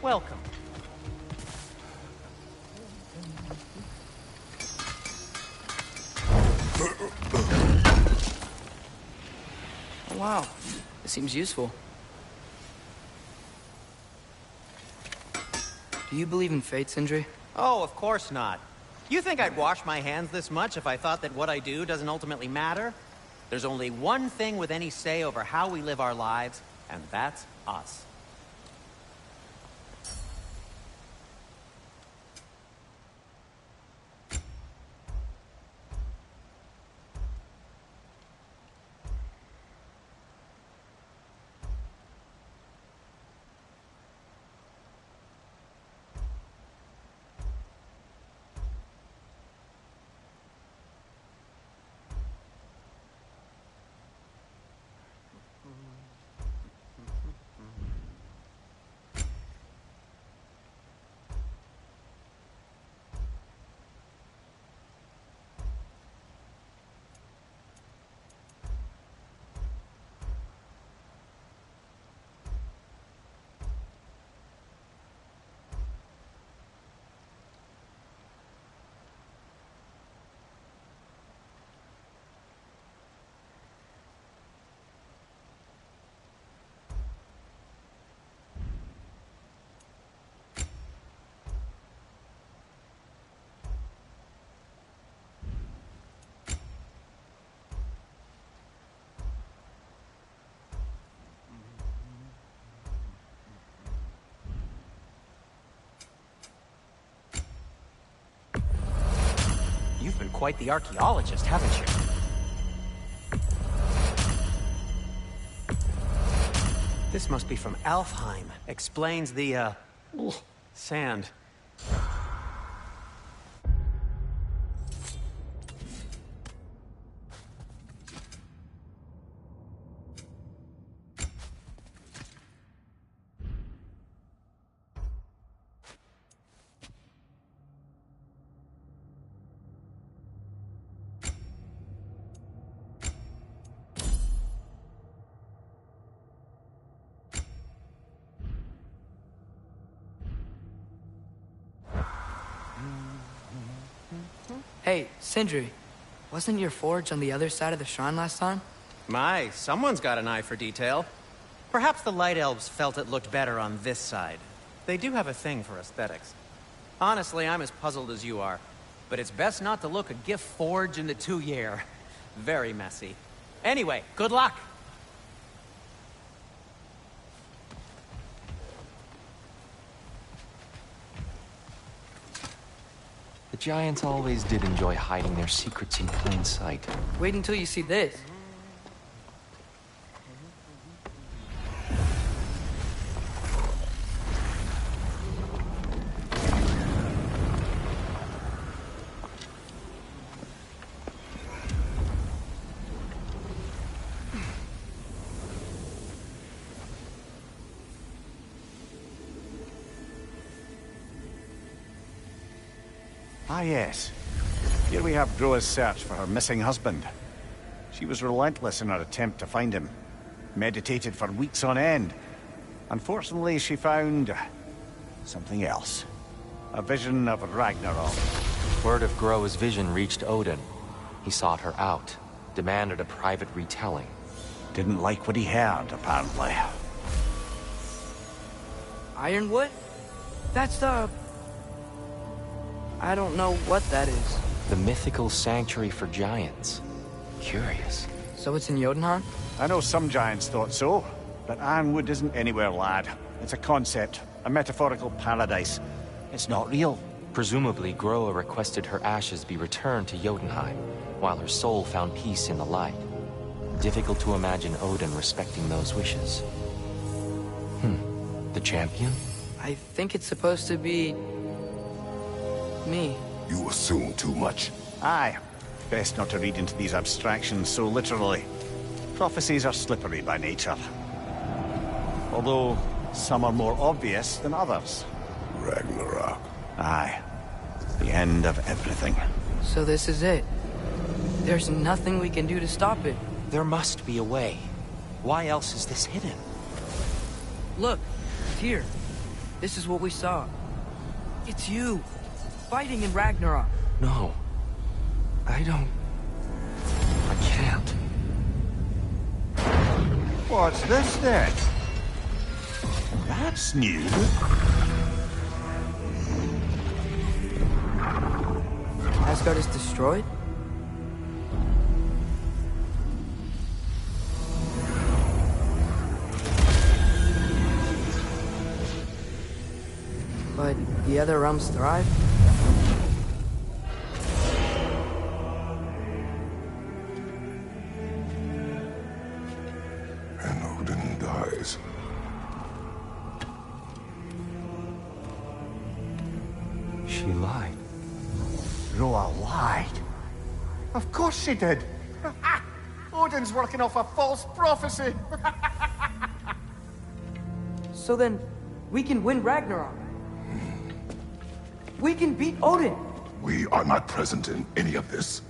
S3: Welcome.
S2: Oh, wow. This seems useful. Do you believe in fate, Sindri?
S3: Oh, of course not. You think I'd wash my hands this much if I thought that what I do doesn't ultimately matter? There's only one thing with any say over how we live our lives, and that's us. You've been quite the archaeologist, haven't you? This must be from Alfheim. Explains the, sand.
S2: Hey, Sindri, wasn't your forge on the other side of the shrine last time?
S3: My, someone's got an eye for detail. Perhaps the Light Elves felt it looked better on this side. They do have a thing for aesthetics. Honestly, I'm as puzzled as you are. But it's best not to look a gift forge in the 2 year. Very messy. Anyway, good luck!
S8: The Giants always did enjoy hiding their secrets in plain sight.
S2: Wait until you see this.
S9: Ah, yes. Here we have Groa's search for her missing husband. She was relentless in her attempt to find him. Meditated for weeks on end. Unfortunately, she found something else. A vision of Ragnarok.
S8: Word of Groa's vision reached Odin. He sought her out, demanded a private retelling.
S9: Didn't like what he heard, apparently.
S2: Ironwood? That's the... I don't know what that is.
S8: The mythical sanctuary for giants. Curious.
S2: So it's in Jotunheim?
S9: I know some giants thought so, but Ironwood isn't anywhere, lad. It's a concept, a metaphorical paradise. It's not real.
S8: Presumably, Groa requested her ashes be returned to Jotunheim, while her soul found peace in the light. Difficult to imagine Odin respecting those wishes. The champion?
S2: I think it's supposed to be... me.
S7: You assume too much.
S9: Aye. Best not to read into these abstractions so literally. Prophecies are slippery by nature. Although, some are more obvious than others.
S7: Ragnarok.
S9: Aye. The end of everything.
S2: So this is it. There's nothing we can do to stop it.
S8: There must be a way. Why else is this hidden?
S2: Look, here. This is what we saw. It's you. Fighting in Ragnarok.
S8: No. I can't.
S9: What's this then? That's new.
S2: Asgard is destroyed? But the other realms thrive?
S7: And Odin dies.
S8: She lied.
S9: Groa lied. Of course she did. Odin's working off a false prophecy.
S2: So then, we can win Ragnarok. We can beat Odin.
S7: We are not present in any of this.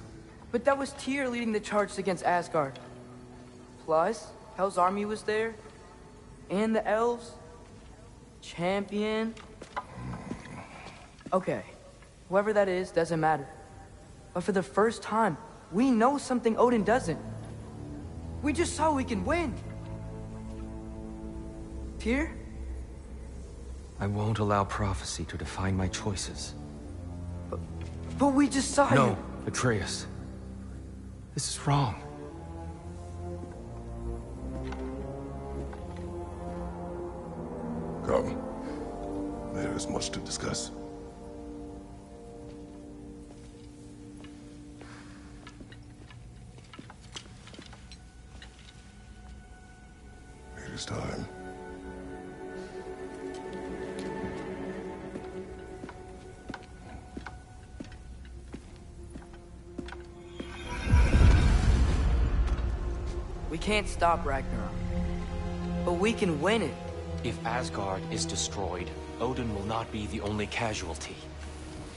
S2: But that was Tyr leading the charge against Asgard. Plus, Hell's army was there. And the elves. Champion. Okay. Whoever that is, doesn't matter. But for the first time, we know something Odin doesn't. We just saw we can win. Tyr?
S8: I won't allow prophecy to define my choices.
S2: But we just saw you.
S8: No, Atreus. This is wrong.
S7: Come. There is much to discuss. It is time.
S2: We can't stop Ragnarok. But we can win it.
S8: If Asgard is destroyed, Odin will not be the only casualty.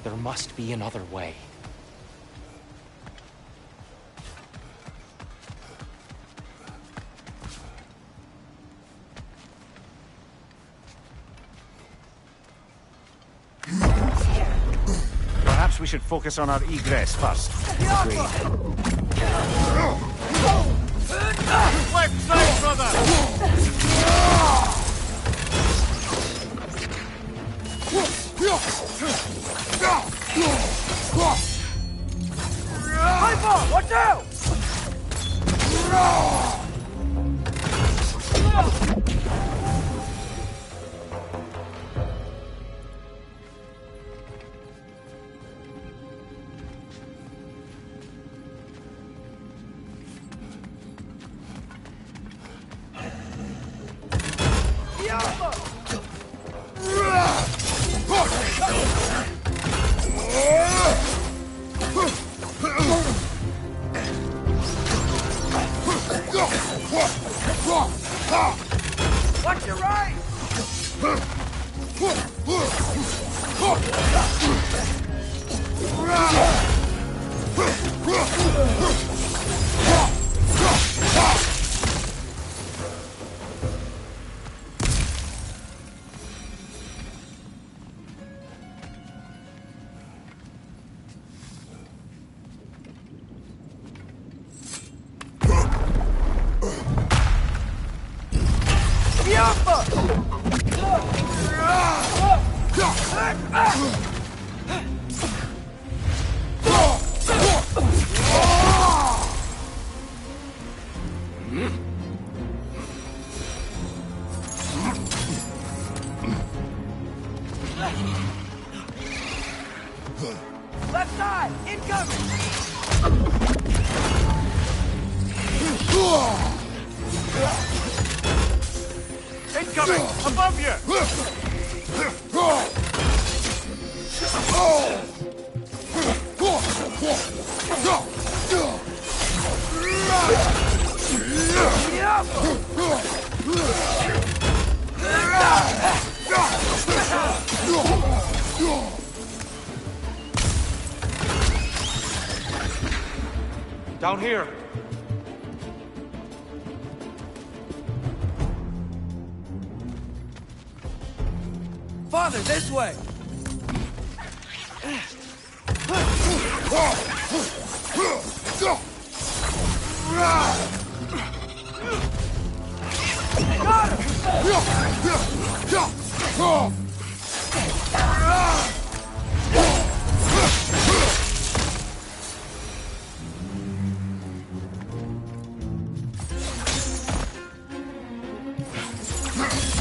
S8: There must be another way.
S9: Perhaps we should focus on our egress first.
S4: Agreed.
S9: Left side, brother!
S4: Sniper! Watch out! Watch your right! Left side! Incoming!
S9: Incoming! Above you!
S8: Down here.
S4: Father, this way!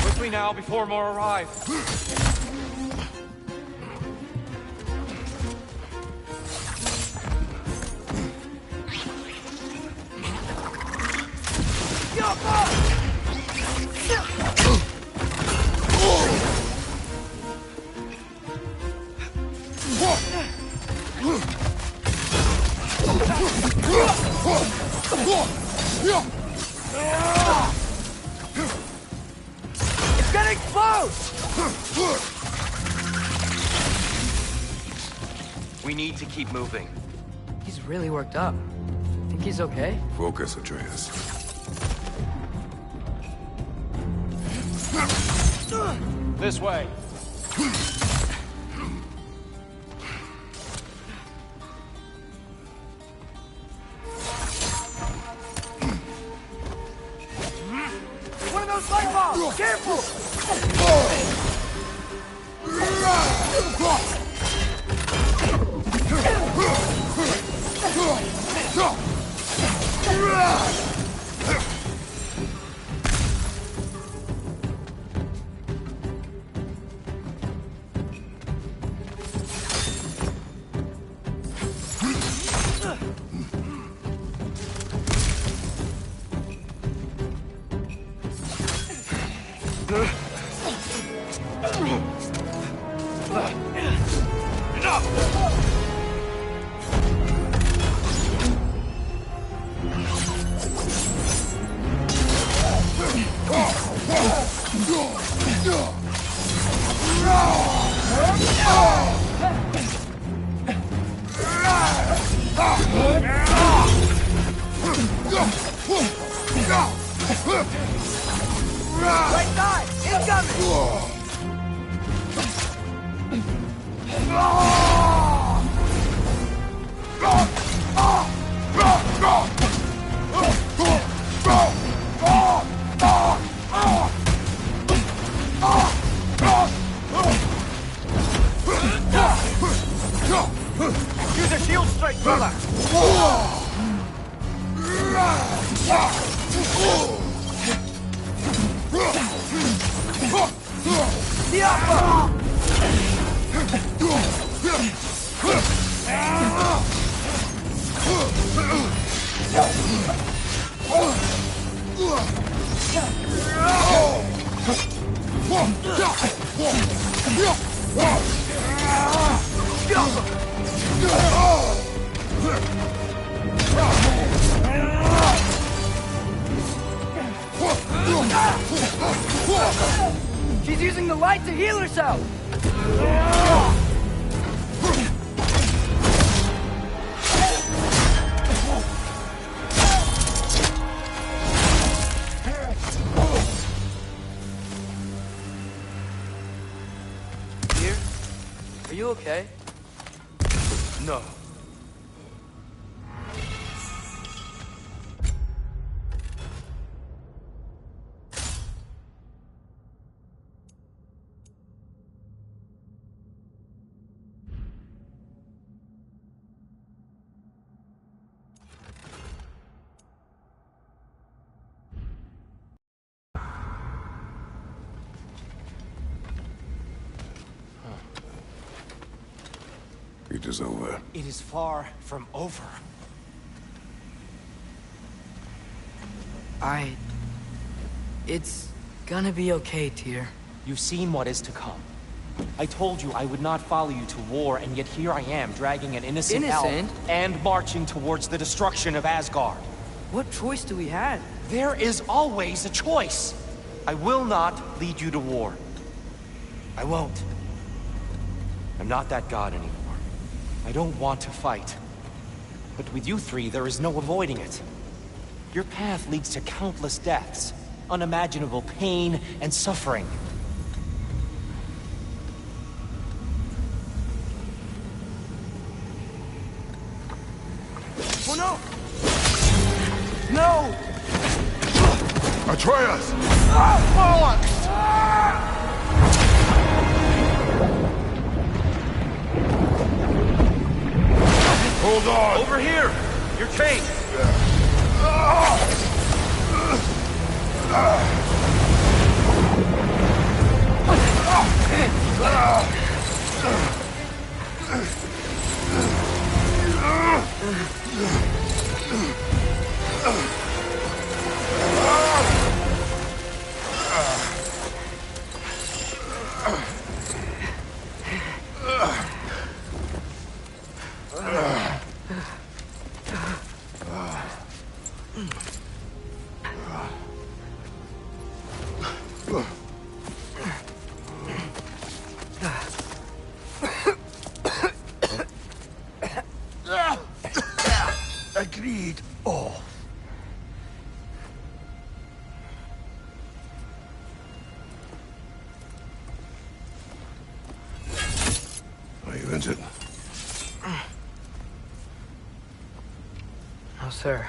S8: Quickly now, before more arrive.
S4: It's getting close!
S8: We need to keep moving.
S2: He's really worked up. Think he's okay?
S7: Focus, Atreus.
S8: This way.
S4: One of those light bombs! Careful! Right side! Incoming! the shield strike, brother! The upper! She's using the light to heal herself!
S2: Dear, are you okay?
S8: No.
S7: It is over.
S8: It is far from over.
S2: It's gonna be okay, Tyr.
S8: You've seen what is to come. I told you I would not follow you to war, and yet here I am, dragging an innocent elf and marching towards the destruction of Asgard.
S2: What choice do we have?
S8: There is always a choice. I will not lead you to war. I won't. I'm not that god anymore. I don't want to fight. But with you three, there is no avoiding it. Your path leads to countless deaths, unimaginable pain and suffering.
S4: Oh no! No!
S7: Atreus! Hold on!
S4: Over here! You're chained!
S7: Agreed. Oh. Are you injured?
S2: No, sir.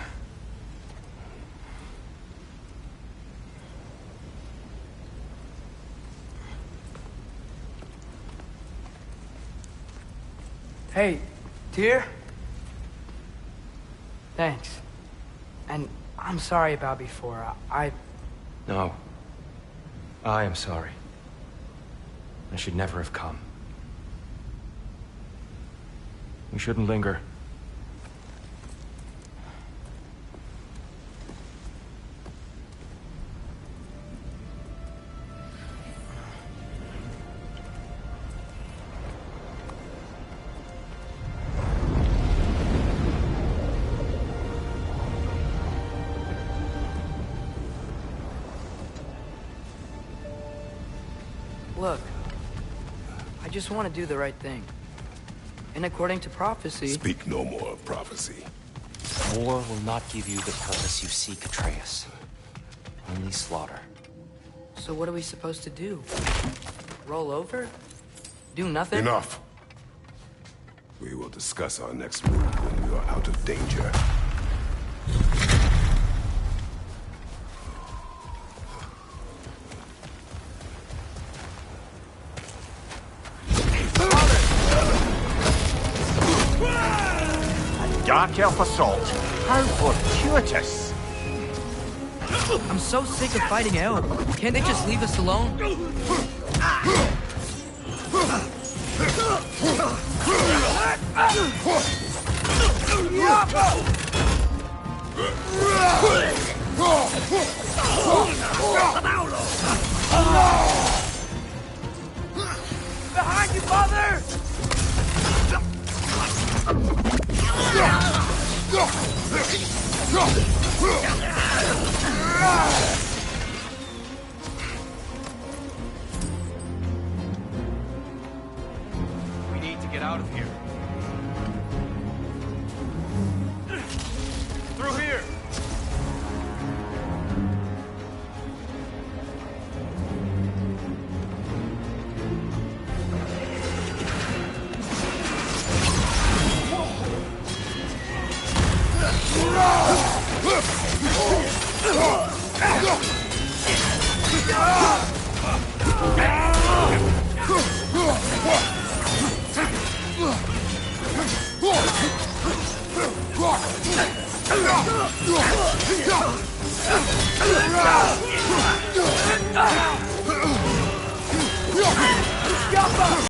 S2: Hey, Tyr? Thanks. And I'm sorry about before.
S8: No. I am sorry. I should never have come. We shouldn't linger.
S2: Look, I just want to do the right thing. And according to prophecy...
S7: Speak no more of prophecy.
S8: War will not give you the purpose you seek, Atreus. Only slaughter.
S2: So what are we supposed to do? Roll over? Do nothing?
S7: Enough. We will discuss our next move when we are out of danger.
S9: Dark Elf assault. How fortuitous.
S2: I'm so sick of fighting elves. Can't they just leave us alone?
S4: Behind you, father!
S8: We need to get out of here.
S13: Through here!